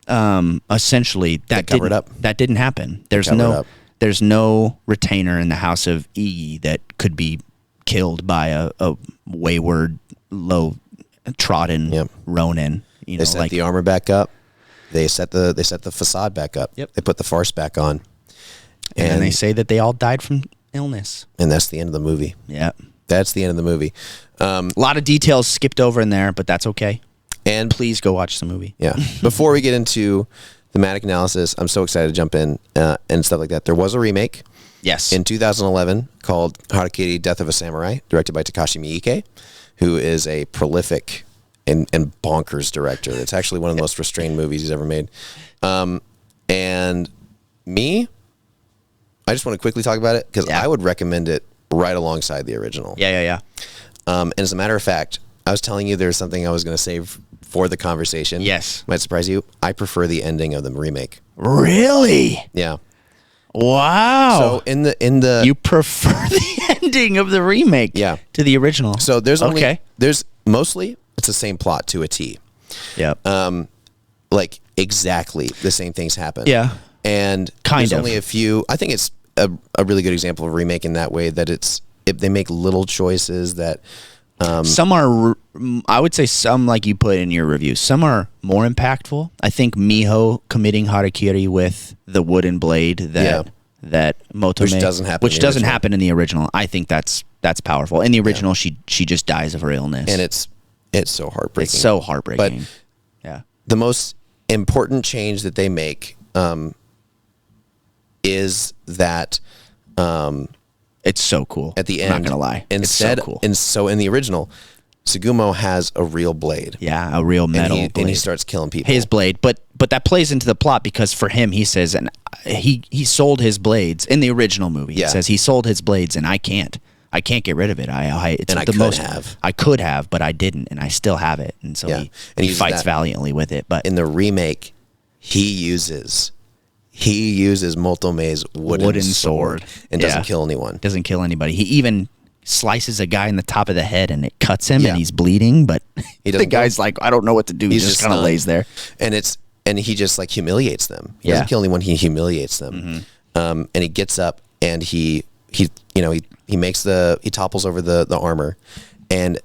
essentially that didn't happen. There's no retainer in the house of Igi that could be killed by a wayward, low-trodden Ronin. They set the armor back up. They set the facade back up. Yep. They put the farce back on. And then they say that they all died from illness. And that's the end of the movie. Yeah. That's the end of the movie. A lot of details skipped over in there, but that's okay. And please go watch the movie. Yeah. Before we get into thematic analysis, I'm so excited to jump in and stuff like that. There was a remake. Yes. In 2011 called Hara-Kiri, Death of a Samurai, directed by Takashi Miike, who is a prolific and bonkers director. It's actually one of the most restrained movies he's ever made. And me, I just want to quickly talk about it because I would recommend it right alongside the original. Yeah. And as a matter of fact, I was telling you there's something I was going to save for the conversation. Yes. Might surprise you. I prefer the ending of the remake. Really? Yeah. Wow. So in the you prefer the ending of the remake to the original. So there's mostly it's the same plot to a T. Yep. Like exactly the same things happen. Yeah. And there's only a few. I think it's a really good example of a remake in that way that they make little choices that some are, I would say some, like you put in your review, some are more impactful. I think Miho committing Harakiri with the wooden blade that Motome, which doesn't happen in the original. I think that's powerful. In the original, she just dies of her illness, and it's so heartbreaking. It's so heartbreaking. But the most important change that they make is that. It's so cool. At the end, I'm not gonna lie. It's so cool. And so in the original, Sugumo has a real blade. Yeah, a real metal blade. And he starts killing people. His blade, but that plays into the plot because for him, he says, and he sold his blades in the original movie. He says he sold his blades, and I can't get rid of it. I could have, but I didn't, and I still have it. And so he fights valiantly with it. But in the remake, he uses Motome's wooden sword and doesn't kill anyone. Doesn't kill anybody. He even slices a guy in the top of the head and it cuts him and he's bleeding, but the guy's like, I don't know what to do. He just kind of lays there. And he just like humiliates them. He doesn't kill anyone, he humiliates them. And he gets up and he he makes he topples over the armor, and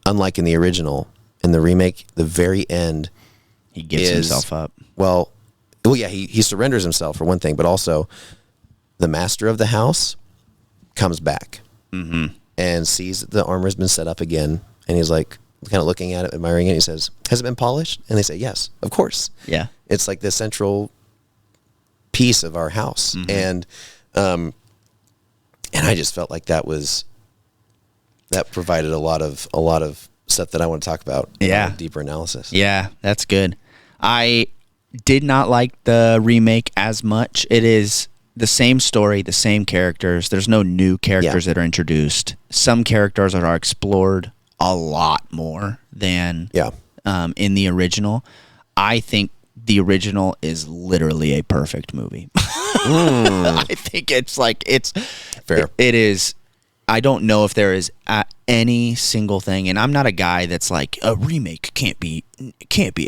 unlike in the original, in the remake, the very end, he gives himself up. Well, yeah, he surrenders himself for one thing, but also the master of the house comes back and sees that the armor has been set up again, and he's like kind of looking at it, admiring it. He says, "Has it been polished?" And they say, "Yes, of course." Yeah, it's like the central piece of our house, and I just felt like that provided a lot of stuff that I want to talk about. Yeah, deeper analysis. Yeah, that's good. I did not like the remake as much. It is the same story, the same characters. There's no new characters that are introduced. Some characters are explored a lot more than in the original. I think the original is literally a perfect movie. I think it's fair. It is. I don't know if there is any single thing, and I'm not a guy that's like a remake can't be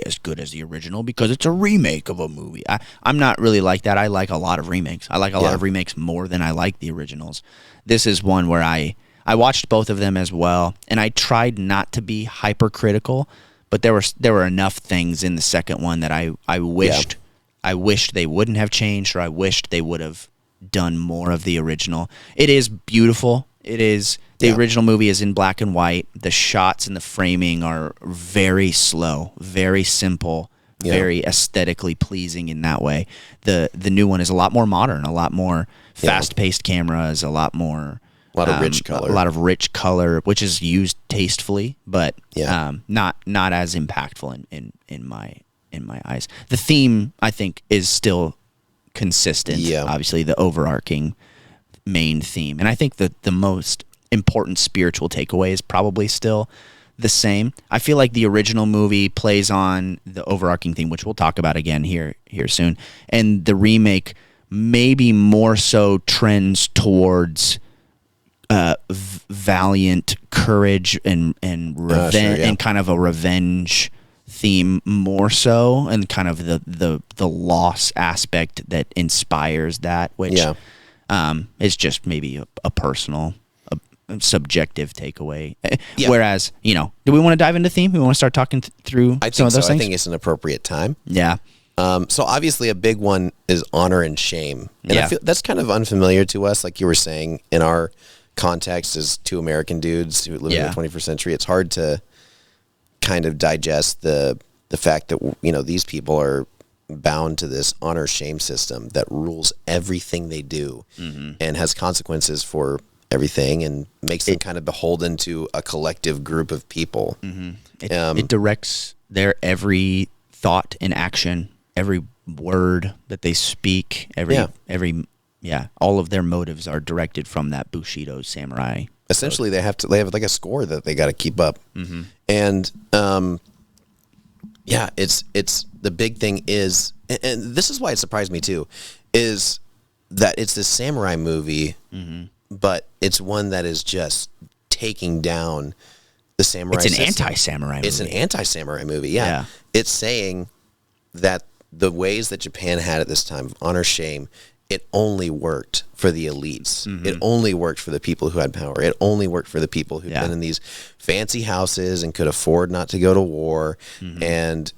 as good as the original because it's a remake of a movie. I'm not really like that. I like a lot of remakes. I like a lot of remakes more than I like the originals. This is one where I watched both of them as well, and I tried not to be hypercritical, but there were enough things in the second one that I wished they wouldn't have changed, or I wished they would have done more of the original. It is beautiful. It is. The original movie is in black and white. The shots and the framing are very slow, very simple, very aesthetically pleasing in that way. The new one is a lot more modern, a lot more fast-paced cameras, a lot of rich color, which is used tastefully, but not as impactful in my eyes. The theme, I think, is still consistent. Yeah. Obviously, the overarching main theme, and I think the most important spiritual takeaway is probably still the same. I feel like the original movie plays on the overarching theme, which we'll talk about again here soon, and the remake maybe more so trends towards valiant courage and revenge, and kind of a revenge theme more so, and kind of the loss aspect that inspires that, which is just maybe a personal, subjective takeaway. Whereas, do we want to dive into theme? We want to start talking through some of those things? I think it's an appropriate time. Yeah. So obviously a big one is honor and shame. And I feel that's kind of unfamiliar to us, like you were saying, in our context as two American dudes who live in the 21st century. It's hard to kind of digest the fact that, these people are bound to this honor shame system that rules everything they do and has consequences for everything, and makes them kind of beholden to a collective group of people. It directs their every thought and action, every word that they speak, all of their motives are directed from that Bushido samurai. Essentially, they have like a score that they got to keep up, and it's the big thing is, and this is why it surprised me too, is that it's this samurai movie, but it's one that is just taking down the samurai. It's an anti-samurai movie. It's an anti-samurai movie. Yeah. It's saying that the ways that Japan had at this time, honor, shame, it only worked for the elites. It only worked for the people who had power. It only worked for the people who'd been in these fancy houses and could afford not to go to war, and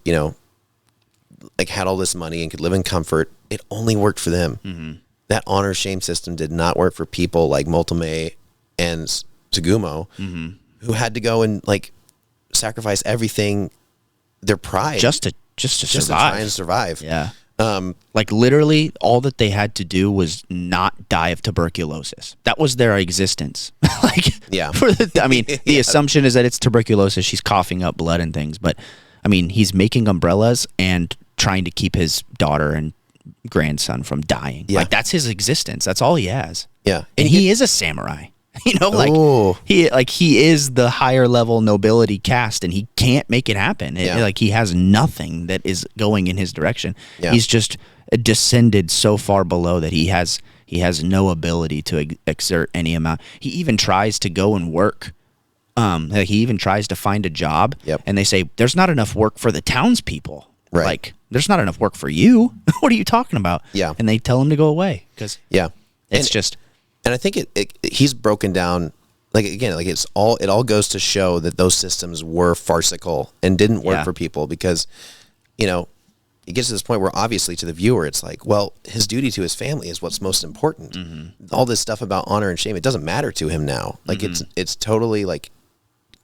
like had all this money and could live in comfort. It only worked for them. That honor shame system did not work for people like Multome and Tsugumo, who had to go and like sacrifice everything, their pride, just to survive. To try and survive. Yeah. Like literally all that they had to do was not die of tuberculosis. That was their existence. The assumption is that it's tuberculosis. She's coughing up blood and things, but I mean, he's making umbrellas and trying to keep his daughter and grandson from dying. Like that's his existence. That's all he has. Yeah. And he is a samurai. He is the higher level nobility caste, and he can't make it happen. He has nothing that is going in his direction. He's just descended so far below that he has no ability to exert any amount. He even tries to go and work. He even tries to find a job, and they say there's not enough work for the townspeople. Right. Like there's not enough work for you. What are you talking about? Yeah. And they tell him to go away because it's just. And I think he's broken down, like, again, like it all goes to show that those systems were farcical and didn't work for people, because, you know, it gets to this point where obviously to the viewer it's like, well, his duty to his family is what's most important. Mm-hmm. All this stuff about honor and shame, it doesn't matter to him now. Like it's totally like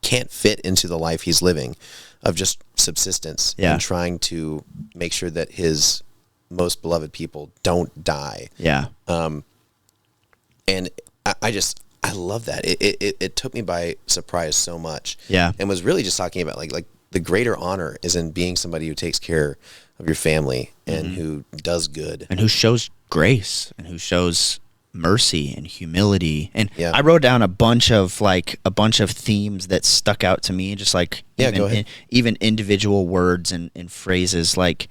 can't fit into the life he's living of just subsistence and trying to make sure that his most beloved people don't die. Yeah. And I love that. It took me by surprise so much. Yeah. And was really just talking about like the greater honor is in being somebody who takes care of your family and who does good. And who shows grace and who shows mercy and humility. And I wrote down a bunch of themes that stuck out to me, just like even individual words and phrases like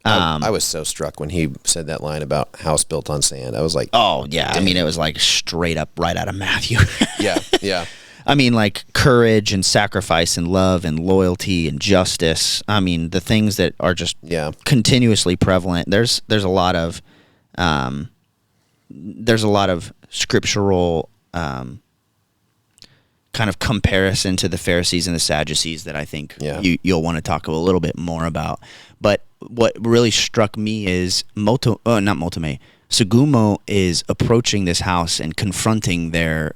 I was so struck when he said that line about house built on sand. I was like, oh yeah, dang. I mean, it was like straight up right out of Matthew. yeah. I mean, like courage and sacrifice and love and loyalty and justice. I mean, the things that are just continuously prevalent. There's a lot of scriptural kind of comparison to the Pharisees and the Sadducees that I think you'll want to talk a little bit more about. But what really struck me is Sugumo is approaching this house and confronting their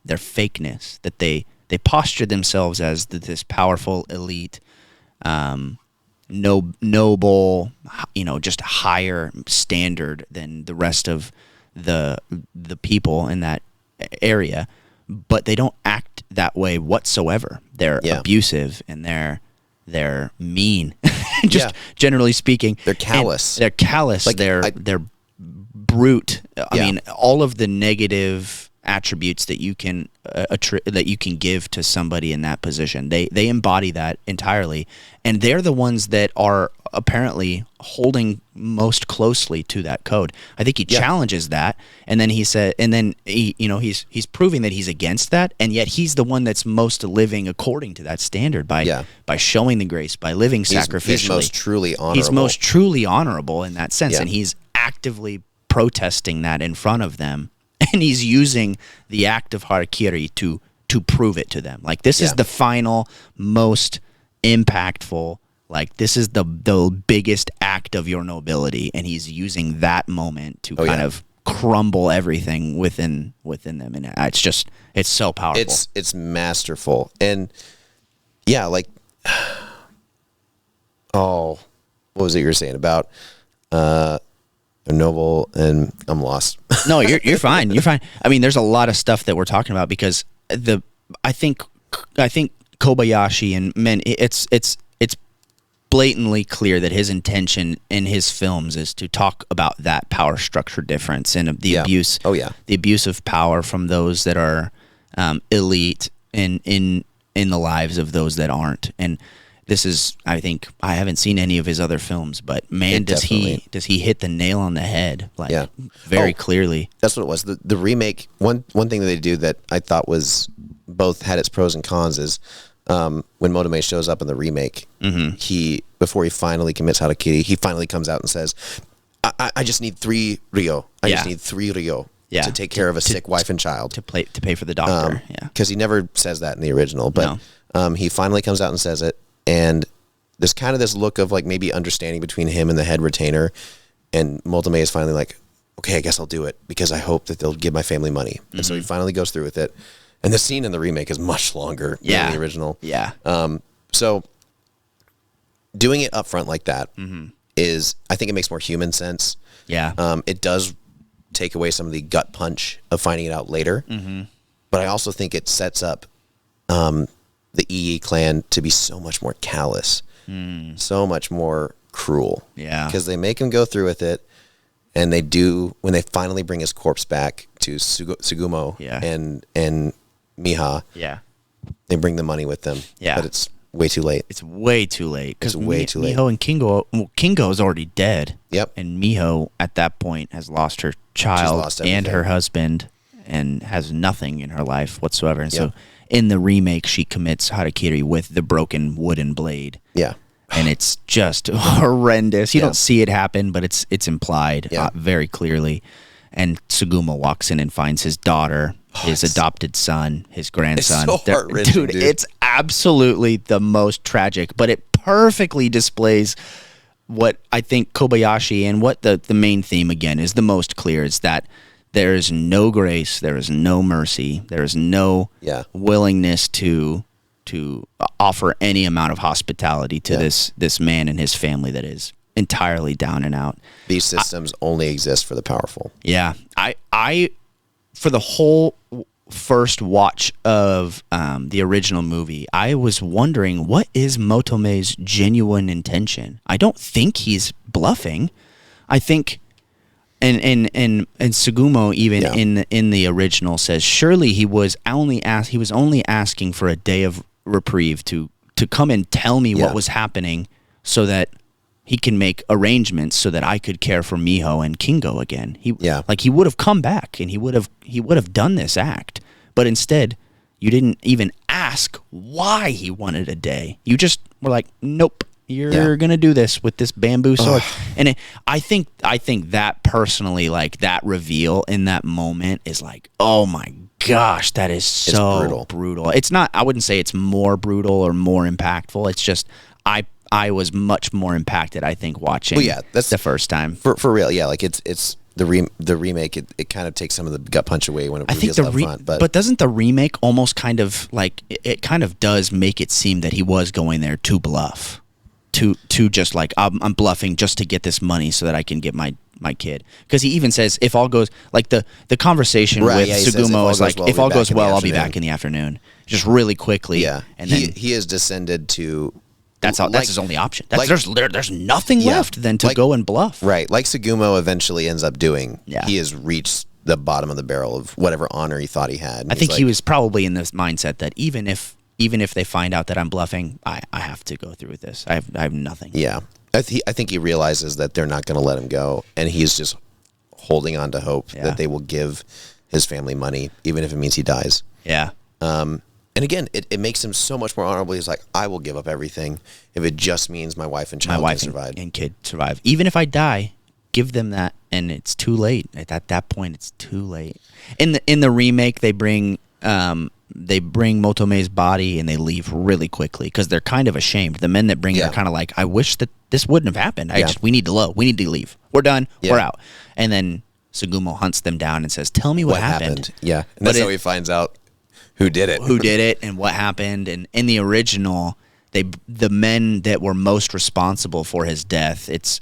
fakeness, that they posture themselves as this powerful elite, noble, just higher standard than the rest of the people in that area, but they don't act that way whatsoever. They're abusive and they're mean, generally speaking. They're callous. They're callous. Like, they're brute. I mean, all of the negative attributes that you can give to somebody in that position, they embody that entirely, and they're the ones that are apparently holding most closely to that code. I think he challenges that, and then he's proving that he's against that, and yet he's the one that's most living according to that standard by showing the grace, by living sacrificially. He's most truly honorable. He's most truly honorable in that sense, and he's actively protesting that in front of them, and he's using the act of Harakiri to prove it to them. Like, this is the final, most impactful, like, this is the biggest act of your nobility, and he's using that moment to kind of crumble everything within them, and it's so powerful. It's masterful, and like, what was it you were saying about noble? And I'm lost. No, you're fine. You're fine. I mean, there's a lot of stuff that we're talking about because I think Kobayashi and men, it's blatantly clear that his intention in his films is to talk about that power structure difference and the abuse. The abuse of power from those that are elite in the lives of those that aren't. And this is, I think, I haven't seen any of his other films, but man, does he hit the nail on the head, like very clearly. That's what it was. The remake. One thing that they do that I thought was both had its pros and cons is when Motome shows up in the remake, before he finally commits Hara-Kiri, he finally comes out and says, "I just need 3 Rio. I just need 3 Rio." To take care of a sick wife and child. To pay for the doctor. Because he never says that in the original. But he finally comes out and says it. And there's kind of this look of like maybe understanding between him and the head retainer. And Motome is finally like, okay, I guess I'll do it because I hope that they'll give my family money. And so he finally goes through with it. And the scene in the remake is much longer than the original. So doing it up front like that is, I think it makes more human sense. It does take away some of the gut punch of finding it out later. But I also think it sets up the EE clan to be so much more callous, so much more cruel. Because they make him go through with it, and they do, when they finally bring his corpse back to Sugumo and Miha, they bring the money with them. But it's way too late. It's way too late. It's way too late. Miho and Kingo is already dead. And Miho, at that point, has lost her child and her husband and has nothing in her life whatsoever. And so in the remake, she commits Harakiri with the broken wooden blade. And it's just horrendous. You don't see it happen, but it's implied very clearly. and Tsugumo walks in and finds his daughter, his adopted son, his grandson. It's so heart-wrenching, dude. It's absolutely the most tragic, but it perfectly displays what I think Kobayashi, and what the main theme again is the most clear, is that there is no grace, there is no mercy, there is no willingness to offer any amount of hospitality to this man and his family that is entirely down and out. These systems only exist for the powerful. Yeah. I for the whole first watch of the original movie, I was wondering, what is Motome's genuine intention? I don't think he's bluffing. I think, and Tsugumo even in the original says, surely he was only asking for a day of reprieve to come and tell me what was happening, so that he can make arrangements so that I could care for Miho and Kingo again. He would have come back and he would have done this act. But instead, you didn't even ask why he wanted a day. You just were like, nope, you're going to do this with this bamboo sword. And I think that personally, like, that reveal in that moment is like, oh my gosh, that is so brutal. It's not, I wouldn't say it's more brutal or more impactful. It's just, I was much more impacted, I think, watching that's the first time. For real, like it's the remake. It kind of takes some of the gut punch away when it reveals up front. But doesn't the remake almost kind of like it kind of does make it seem that he was going there to bluff, to just like, I'm bluffing just to get this money so that I can get my kid? Because he even says, if all goes, like the conversation with Tsugumo is like, if all goes well, I'll be back in the afternoon, just really quickly. Yeah, and then he has descended to. That's his only option. There's nothing left than to go and bluff. Right, like Tsugumo eventually ends up doing. Yeah. He has reached the bottom of the barrel of whatever honor he thought he had. I think he was probably in this mindset that even if they find out that I'm bluffing, I have to go through with this. I have nothing. Yeah, I think he realizes that they're not going to let him go, and he's just holding on to hope that they will give his family money, even if it means he dies. Yeah. And again, it makes him so much more honorable. He's like, I will give up everything if it just means my wife and child can survive. And kid survive. Even if I die, give them that, and it's too late. At that point, it's too late. In the remake, they bring Motome's body and they leave really quickly because they're kind of ashamed. The men that bring it are kind of like, I wish that this wouldn't have happened. We need to leave. We're done. We're out. And then Tsugumo hunts them down and says, tell me what happened. Yeah, and that's how he finds out who did it and what happened. And in the original, the men that were most responsible for his death, it's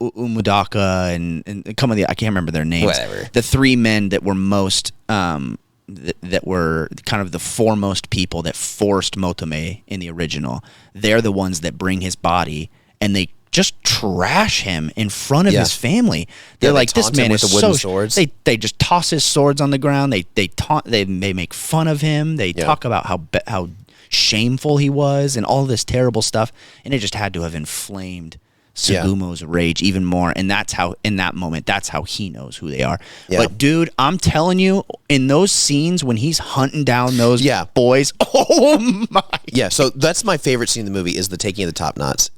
Umudaka and some of the, I can't remember their names. Whatever. The three men that were most that were kind of the foremost people that forced Motome in the original. They're the ones that bring his body, and they just trash him in front of his family. They're like, this man is so. Swords. They just toss his swords on the ground. They taunt. They make fun of him. They talk about how shameful he was and all this terrible stuff. And it just had to have inflamed Tsugumo's rage even more. And that's how, in that moment, that's how he knows who they are. Yeah. But dude, I'm telling you, in those scenes when he's hunting down those boys, oh my! Yeah, so that's my favorite scene in the movie is the taking of the top knots.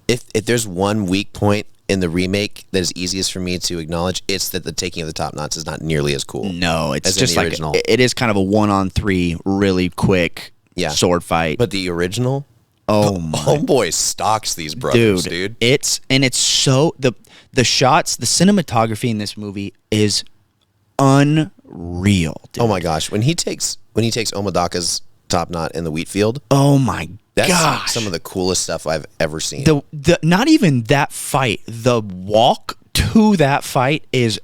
If there's one weak point in the remake that is easiest for me to acknowledge, it's that the taking of the top knots is not nearly as cool. No, it's just like original. It is kind of a 1-on-3, really quick sword fight. But the original, my homeboy stalks these brothers, dude. It's so the shots, the cinematography in this movie is unreal, dude. Oh my gosh, when he takes Omodaka's top knot in the wheat field, oh my that's gosh, some of the coolest stuff I've ever seen. The not even that fight, the walk to that fight is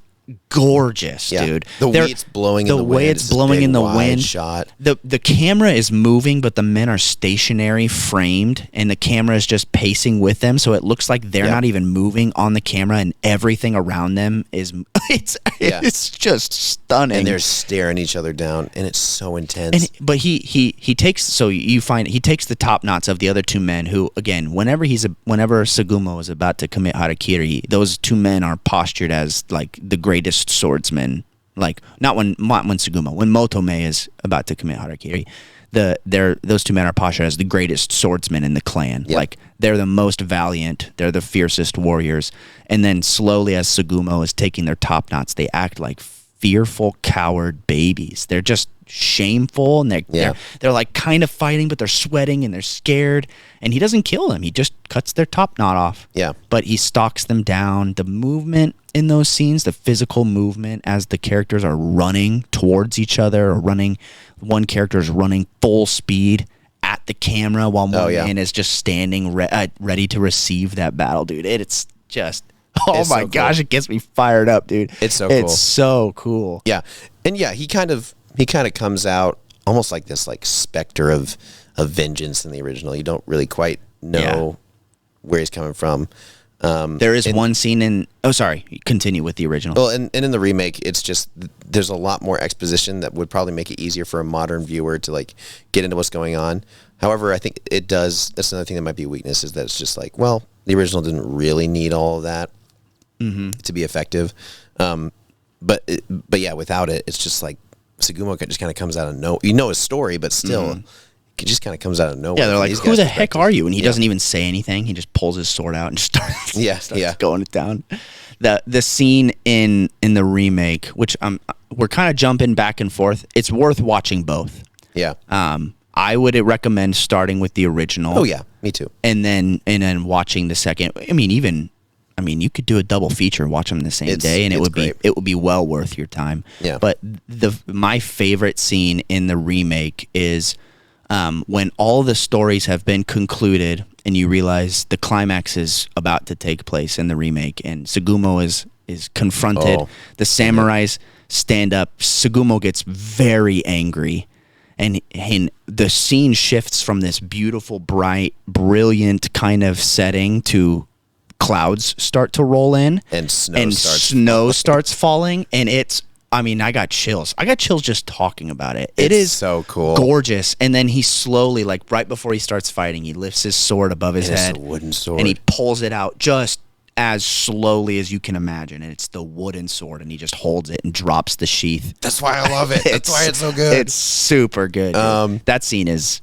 gorgeous, dude. The way it's blowing in the wind. The way it's blowing in the wind. Shot. The camera is moving, but the men are stationary, framed, and the camera is just pacing with them, so it looks like they're not even moving on the camera, and everything around them is it's just stunning. And they're staring each other down, and it's so intense. But he takes, so you find he takes the top knots of the other two men who, again, whenever Tsugumo is about to commit Hara-Kiri, those two men are postured as like the greatest swordsmen like not when Sugumo, when Motome is about to commit Harakiri, those two men are postured as the greatest swordsmen in the clan. Yep. Like they're the most valiant, they're the fiercest warriors. And then slowly, as Sugumo is taking their top knots, they act like fearful, coward babies. They're just shameful, and they're like kind of fighting, but they're sweating and they're scared. And he doesn't kill them; he just cuts their top knot off. Yeah, but he stalks them down. The movement in those scenes, the physical movement as the characters are running towards each other or running. One character is running full speed at the camera while one man is just standing ready to receive that battle, dude. It's just, it's my gosh, it gets me fired up, dude. It's so cool. It's so cool. Yeah. And yeah, he kind of comes out almost like this like specter of vengeance in the original. You don't really quite know where he's coming from. There is one scene in... Oh, sorry. Continue with the original. Well, and in the remake, it's just... There's a lot more exposition that would probably make it easier for a modern viewer to, like, get into what's going on. However, I think it does... That's another thing that might be a weakness, is that it's just like, well, the original didn't really need all of that to be effective. But yeah, without it, it's just like... Sugumo just kind of comes out of nowhere. You know his story, but still... It just kind of comes out of nowhere. Yeah, they're like, who the heck are you? And he doesn't even say anything. He just pulls his sword out and starts going it down. The scene in the remake, which we're kind of jumping back and forth. It's worth watching both. Yeah. I would recommend starting with the original. Oh yeah, me too. And then watching the second. I mean, you could do a double feature, watch them the same day, and it would be well worth your time. Yeah. But my favorite scene in the remake is when all the stories have been concluded and you realize the climax is about to take place in the remake, and Sugumo is confronted. The samurais stand up. Sugumo gets very angry, and the scene shifts from this beautiful, bright, brilliant kind of setting to clouds start to roll in, and snow starts falling, and I got chills. I got chills just talking about it. It is so cool. Gorgeous. And then he slowly, like right before he starts fighting, he lifts his sword above his head. It's a wooden sword. And he pulls it out just as slowly as you can imagine. And it's the wooden sword, and he just holds it and drops the sheath. That's why I love it. That's why it's so good. It's super good. That scene is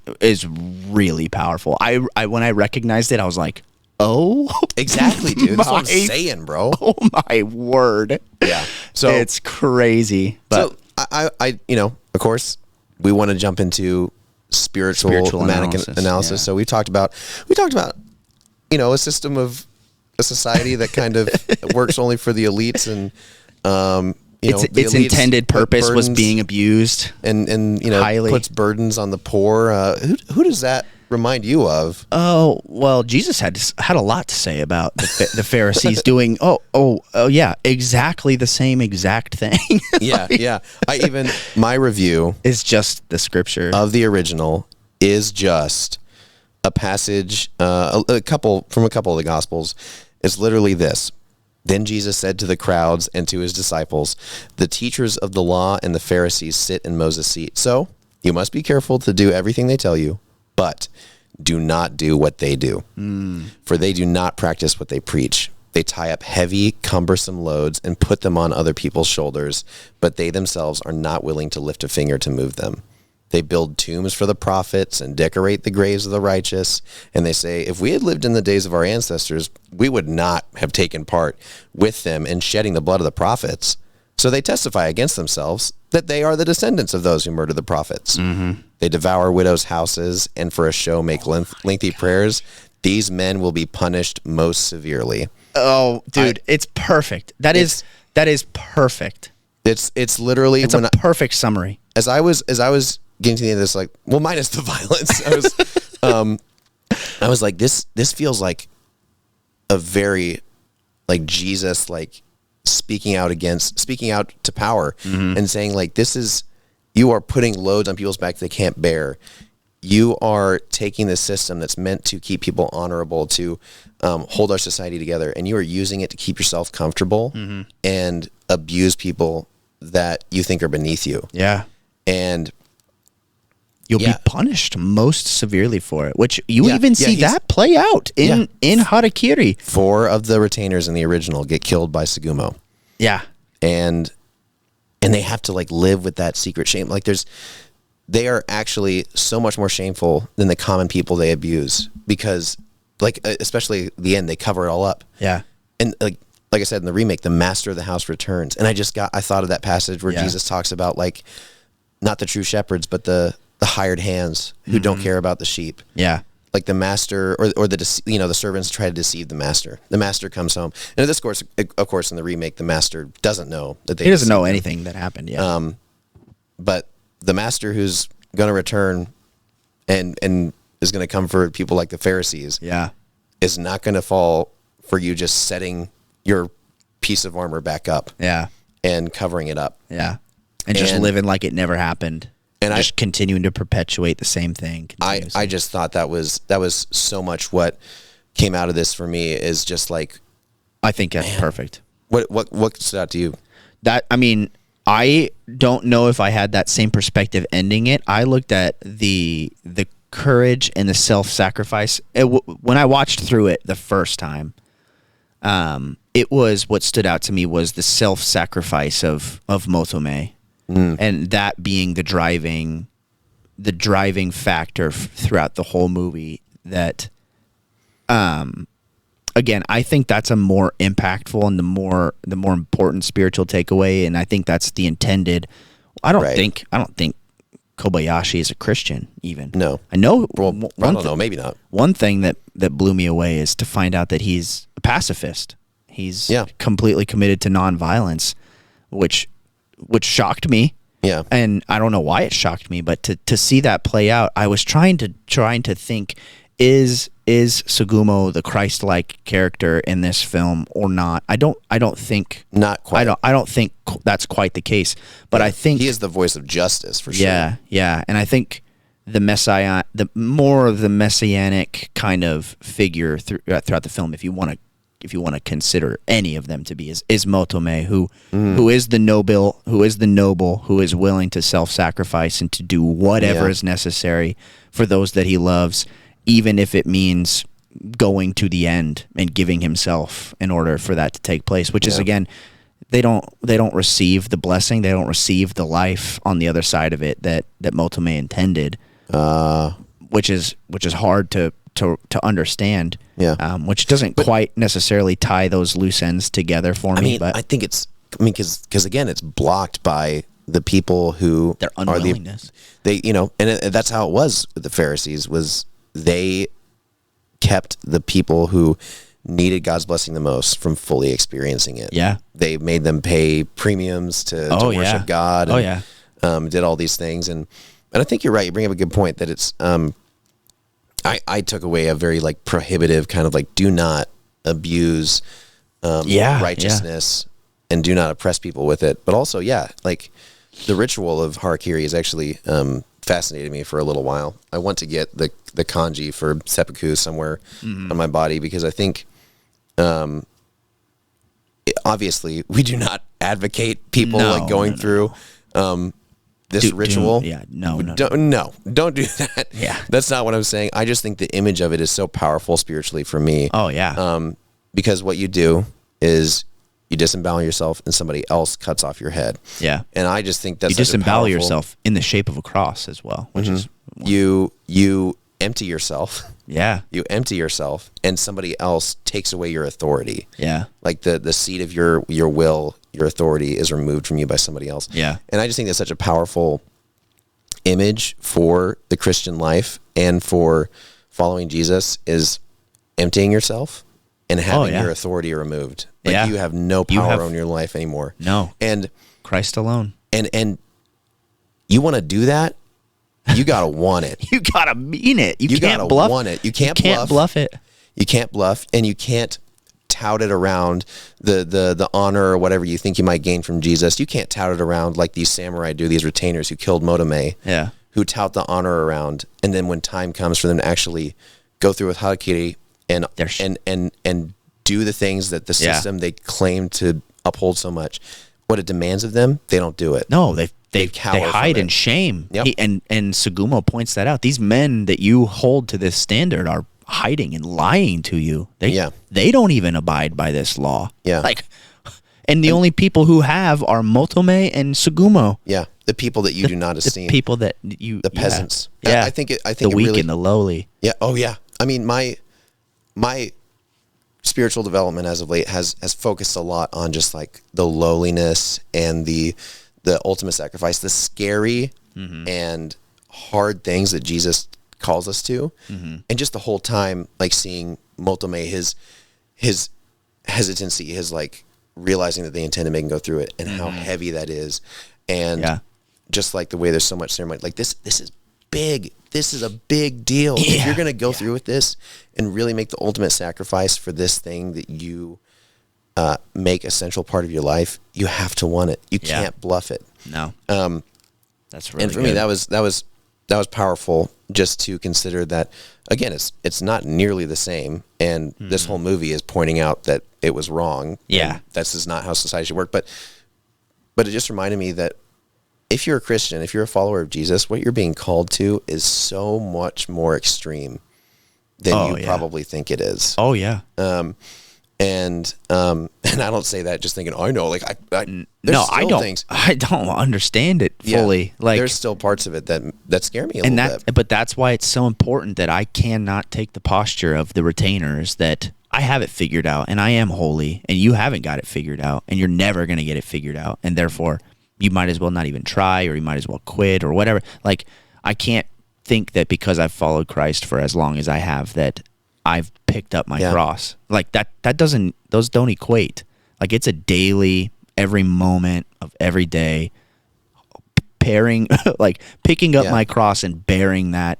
really powerful. I when I recognized it, I was like, oh, exactly, dude. That's what I'm saying, bro. Oh my word. Yeah. So it's crazy. But so I of course, we want to jump into spiritual analysis. Yeah. So we talked about, a system of a society that kind of works only for the elites, and its intended purpose was being abused and highly puts burdens on the poor. Who does that remind you of? Oh, well, Jesus had a lot to say about the Pharisees doing exactly the same exact thing. Yeah. My review is just the scripture of the original is just a passage, a couple of the Gospels. It's literally this. Then Jesus said to the crowds and to his disciples, the teachers of the law and the Pharisees sit in Moses' seat. So you must be careful to do everything they tell you, but do not do what they do. For they do not practice what they preach. They tie up heavy, cumbersome loads and put them on other people's shoulders, but they themselves are not willing to lift a finger to move them. They build tombs for the prophets and decorate the graves of the righteous. And they say, if we had lived in the days of our ancestors, we would not have taken part with them in shedding the blood of the prophets. So they testify against themselves that they are the descendants of those who murdered the prophets. Mm-hmm. They devour widows' houses and for a show make lengthy prayers. These men will be punished most severely. Oh, dude, it's perfect. That is perfect. It's literally a perfect summary. As I was getting to the end of this, like, well, minus the violence, I was like, this feels like a very like Jesus, like speaking out to power and saying like, you are putting loads on people's back they can't bear. You are taking the system that's meant to keep people honorable, to hold our society together, and you are using it to keep yourself comfortable and abuse people that you think are beneath you. Yeah. And you'll be punished most severely for it, which you even see that play out in Hara-Kiri. 4 of the retainers in the original get killed by Sugumo. Yeah. And and they have to like live with that secret shame. Like they are actually so much more shameful than the common people they abuse, because like, especially the end, they cover it all up. Yeah. And like I said, in the remake, the master of the house returns. And I thought of that passage where Jesus talks about like, not the true shepherds, but the hired hands who don't care about the sheep. Yeah. Like the master or the servants try to deceive the master. The master comes home. And of course, in the remake, the master doesn't know that he doesn't know anything that happened. Yeah. But the master who's going to return and is going to come for people like the Pharisees, is not going to fall for you just setting your piece of armor back up, and covering it up, and just living like it never happened, and just continuing to perpetuate the same thing. I just thought that was so much what came out of this for me, is just like, I think that's perfect. What stood out to you? I don't know if I had that same perspective ending it. I looked at the courage and the self-sacrifice. When I watched through it the first time, it was, what stood out to me was the self-sacrifice of Motome, and that being the driving factor throughout the whole movie. That, again, I think that's a more impactful and the more important spiritual takeaway, and I think that's the intended. I don't think Kobayashi is a Christian, even. No. I know. Well, I don't know. Maybe not. One thing that blew me away is to find out that he's a pacifist. He's completely committed to nonviolence, which shocked me. Yeah. And I don't know why it shocked me, but to see that play out, I was trying to think, is Sugumo the Christ-like character in this film or not? I don't think not quite. I don't think that's quite the case. But I think he is the voice of justice for sure. Yeah. And I think the more of the messianic kind of figure throughout the film, if you want to consider any of them to be, is Motome, who is the noble, who is willing to self-sacrifice and to do whatever is necessary for those that he loves, even if it means going to the end and giving himself in order for that to take place, which is, again, they don't receive the blessing, they don't receive the life on the other side of it that Motome intended, which is hard to understand, which doesn't quite necessarily tie those loose ends together for me. But I think because again, it's blocked by the people who their unwillingness. And that's how it was with the Pharisees. Was they kept the people who needed God's blessing the most from fully experiencing it. Yeah, they made them pay premiums to worship God. And, did all these things, and I think you're right. You bring up a good point that it's. I took away a very like prohibitive kind of like, do not abuse righteousness and do not oppress people with it. But also, like the ritual of Hara-Kiri has actually fascinated me for a little while. I want to get the kanji for seppuku somewhere on my body, because I think obviously we do not advocate people going through this ritual. Don't do that. Yeah, that's not what I'm saying. I just think the image of it is so powerful spiritually for me. Because what you do is you disembowel yourself and somebody else cuts off your head. Yeah, and I just think that's you disembowel yourself in the shape of a cross as well, which is you empty yourself. Yeah, you empty yourself, and somebody else takes away your authority. Yeah, like the seat of your will, your authority is removed from you by somebody else. Yeah, and I just think that's such a powerful image for the Christian life and for following Jesus, is emptying yourself and having your authority removed. Like you have no power on your life anymore. No, and Christ alone. And you want to do that. You gotta want it. You gotta mean it. You can't gotta bluff. Want it. You can't bluff it. You can't bluff, and you can't tout it around the honor or whatever you think you might gain from Jesus. You can't tout it around like these samurai do, these retainers who killed Motome. Yeah. Who tout the honor around, and then when time comes for them to actually go through with Harakiri and do the things that the system they claim to uphold so much, what it demands of them, they don't do it. No, they hide in shame. Yep. And Sugumo points that out. These men that you hold to this standard are hiding and lying to you. They don't even abide by this law. Yeah. Like, And the only people who have are Motome and Sugumo. Yeah, the people that you do not esteem. The people that you... The peasants. Yeah. I think the weak really, and the lowly. Yeah. Oh, yeah. I mean, my spiritual development as of late has focused a lot on just like the lowliness and the ultimate sacrifice, the scary and hard things that Jesus calls us to. And just the whole time, like seeing Motome, his hesitancy, his like realizing that they intend to make him go through it and how heavy that is. And just like the way there's so much ceremony, like this is big. This is a big deal. If you're going to go through with this and really make the ultimate sacrifice for this thing that you make a central part of your life, you have to want it. You can't bluff it. No. That's really and for good. me, that was powerful just to consider that, again, it's not nearly the same. And this whole movie is pointing out that it was wrong. Yeah. This is not how society should work. But it just reminded me that if you're a Christian, if you're a follower of Jesus, what you're being called to is so much more extreme than you probably think it is. Oh, yeah. And I don't say that just thinking, I know, like I don't. Things. I don't understand it fully. Yeah, like there's still parts of it that scare me a little bit. But that's why it's so important that I cannot take the posture of the retainers that I have it figured out and I am holy and you haven't got it figured out and you're never going to get it figured out. And therefore you might as well not even try, or you might as well quit or whatever. Like, I can't think that because I've followed Christ for as long as I have that I've picked up my cross. Like those don't equate. Like, it's a daily, every moment of every day picking up my cross and bearing that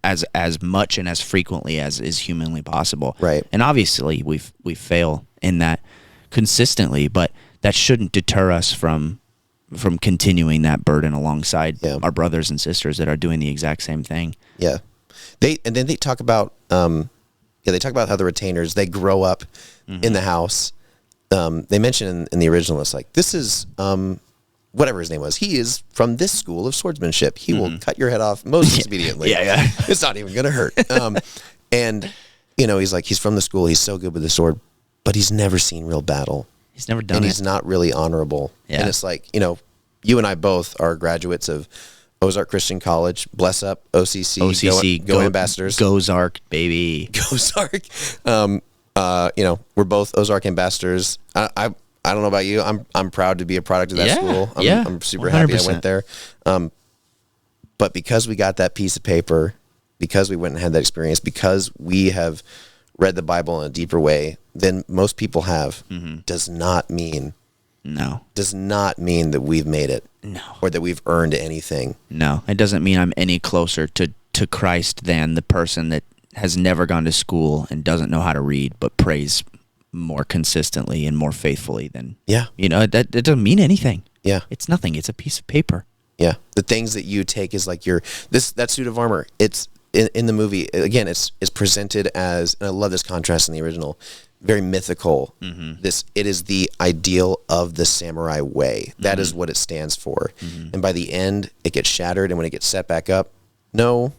as much and as frequently as is humanly possible. Right. And obviously we fail in that consistently, but that shouldn't deter us from continuing that burden alongside our brothers and sisters that are doing the exact same thing. Yeah. They talk about they talk about how the retainers, they grow up in the house. They mention in the original, it's like, this is whatever his name was. He is from this school of swordsmanship. He will cut your head off most immediately. Yeah. It's not even going to hurt. And he's like, he's from the school. He's so good with the sword, but he's never seen real battle. He's never done and it. He's not really honorable. Yeah. And it's like, you and I both are graduates of Ozark Christian College. Bless up, OCC, go ambassadors. Go Ozark, baby. Go Ozark. We're both Ozark ambassadors. I don't know about you. I'm proud to be a product of that school. I'm super 100%. Happy I went there. But because we got that piece of paper, because we went and had that experience, because we have read the Bible in a deeper way than most people have, does not mean that we've made it. No. Or that we've earned anything. No. It doesn't mean I'm any closer to Christ than the person that has never gone to school and doesn't know how to read but prays more consistently and more faithfully than... Yeah. That doesn't mean anything. Yeah. It's nothing. It's a piece of paper. Yeah. The things that you take is like that suit of armor. It's in the movie, again, it's presented as, and I love this contrast in the original, very mythical. It is the ideal of the samurai way. That is what it stands for. And by the end, it gets shattered, and when it gets set back up, the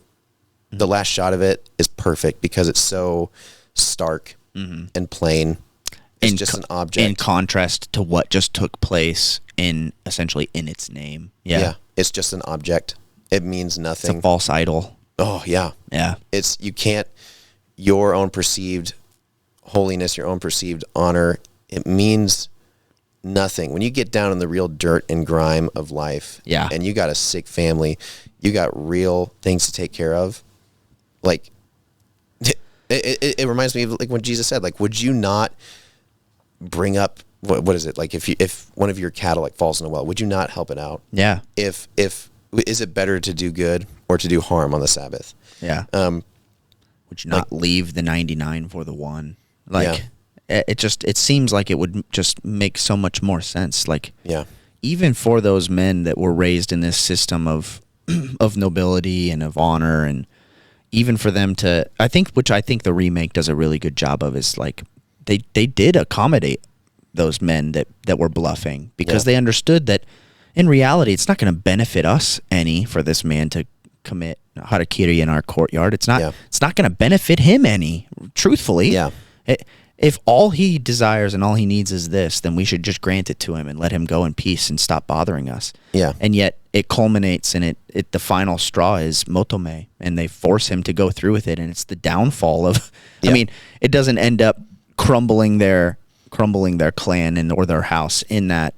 last shot of it is perfect because it's so stark and plain. It's just an object. In contrast to what just took place essentially in its name. Yeah. It's just an object. It means nothing. It's a false idol. Oh, yeah. Yeah. Your own perceived holiness, your own perceived honor, it means nothing. When you get down in the real dirt and grime of life, and you got a sick family, you got real things to take care of, like, it reminds me of like when Jesus said, like, would you not bring up, what is it? Like, if one of your cattle like falls in a well, would you not help it out? Yeah. Is it better to do good or to do harm on the Sabbath? Yeah. Would you not leave the 99 for the one? Like, it seems like it would just make so much more sense. Like, even for those men that were raised in this system of nobility and of honor, and even for them to, which I think the remake does a really good job of, is like, they did accommodate those men that were bluffing because they understood that in reality, it's not going to benefit us any for this man to commit Hara-Kiri in our courtyard. It's not going to benefit him any, truthfully. Yeah. if all he desires and all he needs is this, then we should just grant it to him and let him go in peace and stop bothering us. Yeah. And yet it culminates and the final straw is Motome, and they force him to go through with it, and it's the downfall of Yeah. I mean, it doesn't end up crumbling their clan or their house in that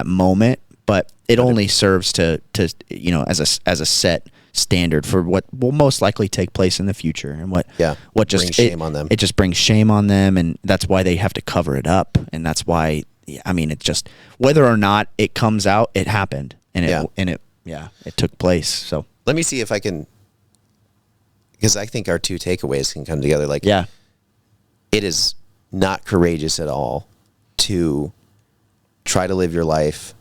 moment, but it only serves to as a set standard for what will most likely take place in the future, and what just brings shame on them. It just brings shame on them, and that's why they have to cover it up, and that's why it's just whether or not it comes out, it happened, and it took place. So let me see if I can, because I think our two takeaways can come together. Like, it is not courageous at all to try to live your life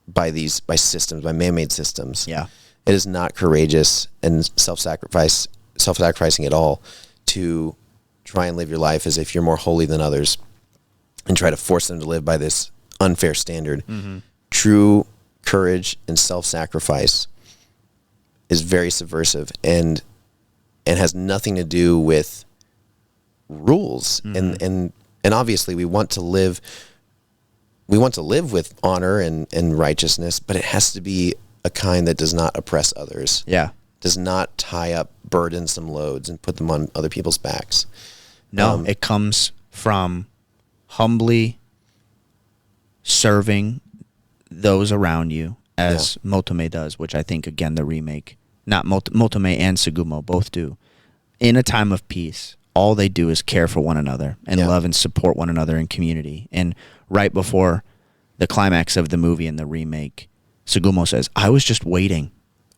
by systems, by man-made systems. Yeah. It is not courageous and self-sacrificing at all to try and live your life as if you're more holy than others and try to force them to live by this unfair standard. Mm-hmm. True courage and self-sacrifice is very subversive and has nothing to do with rules. Mm-hmm. And obviously we want to live with honor and righteousness, but it has to be a kind that does not oppress others. Yeah. Does not tie up burdensome loads and put them on other people's backs. No, it comes from humbly serving those around you, as Motome does, which I think, again, the remake, not Motome and Sugumo both do. In a time of peace, all they do is care for one another and love and support one another in community. And right before the climax of the movie and the remake, Sugumo says, I was just waiting.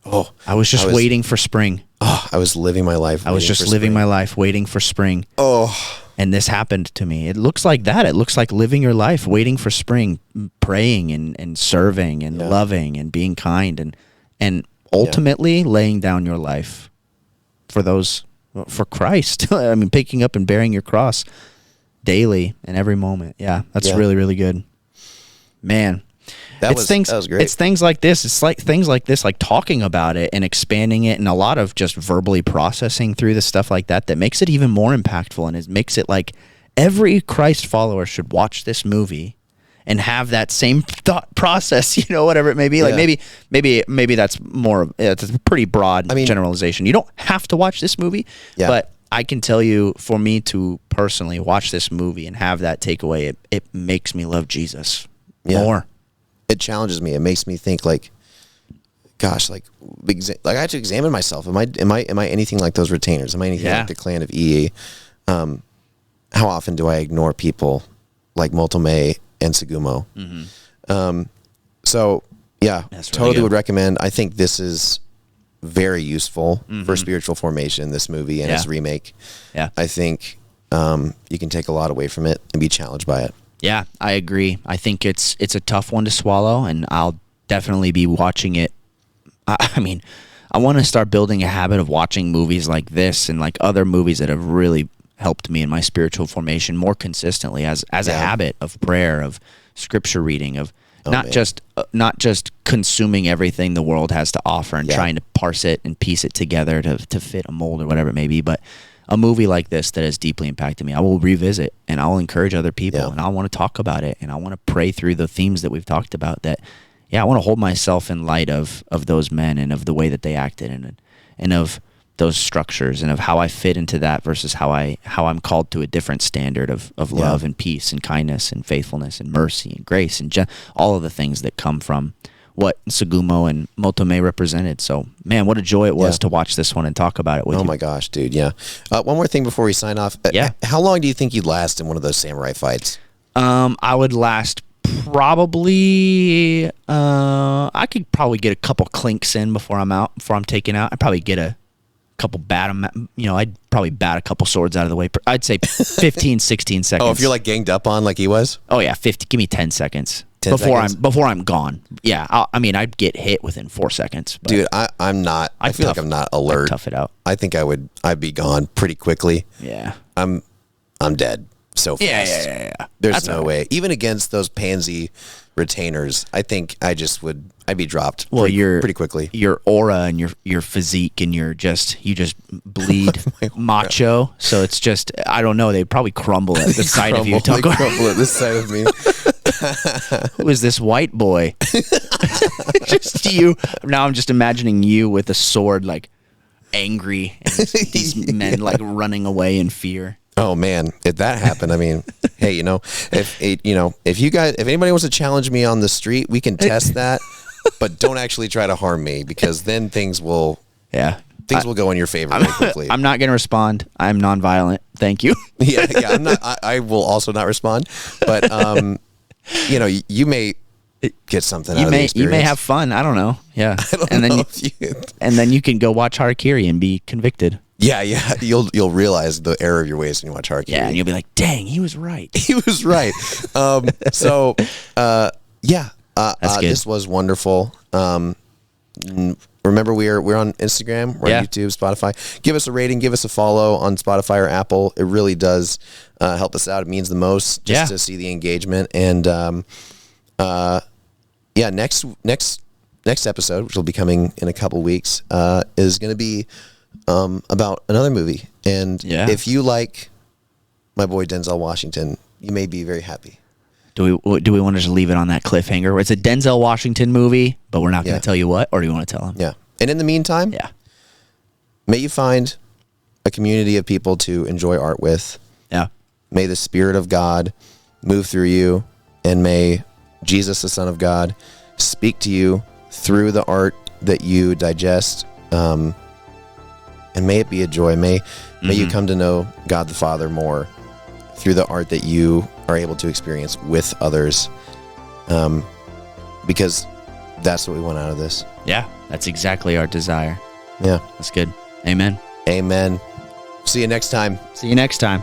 I was just waiting for spring. I was living my life. I was just living my life waiting for spring. And this happened to me. It looks like that. It looks like living your life waiting for spring, praying and serving and loving and being kind and ultimately laying down your life for Christ. I mean, picking up and bearing your cross daily and every moment. Yeah, that's really, really good. Man. That was great. It's things like this. It's like things like this, like talking about it and expanding it, and a lot of just verbally processing through the stuff like that makes it even more impactful, and it makes it like every Christ follower should watch this movie and have that same thought process, whatever it may be. Like maybe that's more. It's a pretty broad generalization. You don't have to watch this movie, but I can tell you, for me to personally watch this movie and have that takeaway, it makes me love Jesus more. It challenges me. It makes me think, like, gosh, like I have to examine myself. Am I anything like those retainers? Am I anything like the clan of EE? How often do I ignore people like Motome and Sugumo? Mm-hmm. So that's totally really would recommend. I think this is very useful for spiritual formation, this movie and its remake. Yeah. I think you can take a lot away from it and be challenged by it. Yeah, I agree. I think it's a tough one to swallow, and I'll definitely be watching it. I mean, I want to start building a habit of watching movies like this and like other movies that have really helped me in my spiritual formation more consistently as a habit of prayer, of scripture reading, of not just consuming everything the world has to offer and trying to parse it and piece it together to fit a mold or whatever it may be, but a movie like this that has deeply impacted me, I will revisit, and I'll encourage other people, and I want to talk about it, and I want to pray through the themes that we've talked about. That, I want to hold myself in light of those men and of the way that they acted, and of those structures, and of how I fit into that versus how I'm called to a different standard of love and peace and kindness and faithfulness and mercy and grace and all of the things that come from what Sugumo and Motome represented. So, man, what a joy it was to watch this one and talk about it with you. Oh, my gosh, dude, one more thing before we sign off. How long do you think you'd last in one of those samurai fights? I would last probably... I could probably get a couple clinks in before I'm taken out. I'd probably get a couple I'd probably bat a couple swords out of the way. I'd say 15, 16 seconds. Oh, if you're like ganged up on like he was? Oh, yeah, 50. Give me 10 seconds. Before I'm gone. Yeah, I'd get hit within 4 seconds. Dude, I'm not. I feel like I'm not alert. I'd tough it out. I think I'd be gone pretty quickly. Yeah, I'm dead so fast. Yeah. There's no way. Even against those pansy retainers, I think I just would I'd be dropped. Well, pretty quickly. Your aura and your physique and you just bleed macho. So it's just, I don't know. They probably crumble at the sight of you. They crumble at the sight of me. Who is this white boy? Just you. Now I'm just imagining you with a sword, like angry, and these men like running away in fear. Oh man, if that happened, I mean, hey, if anybody wants to challenge me on the street, we can test that, but don't actually try to harm me, because then things will go in your favor very quickly. I'm not going to respond. I'm nonviolent. Thank you. yeah, I'm not. I will also not respond, but you may get something out of the experience. You may have fun. I don't know. Yeah, and then you can go watch Hara-Kiri and be convicted. Yeah, you'll realize the error of your ways when you watch Harakiri. Yeah, and you'll be like, "Dang, he was right." He was right. That's good. This was wonderful. Remember, we're on Instagram, we're on YouTube, Spotify. Give us a rating, give us a follow on Spotify or Apple. It really does help us out. It means the most just to see the engagement. And next episode, which will be coming in a couple weeks, is going to be about another movie. And if you like my boy Denzel Washington, you may be very happy. Do we want to just leave it on that cliffhanger where it's a Denzel Washington movie, but we're not going to tell you what, or do you want to tell him? Yeah. And in the meantime, may you find a community of people to enjoy art with. Yeah. May the Spirit of God move through you, and may Jesus, the Son of God, speak to you through the art that you digest. And may it be a joy. May you come to know God the Father more through the art that you are able to experience with others. Because that's what we want out of this. Yeah, that's exactly our desire. Yeah. That's good. Amen. Amen. See you next time. See you next time.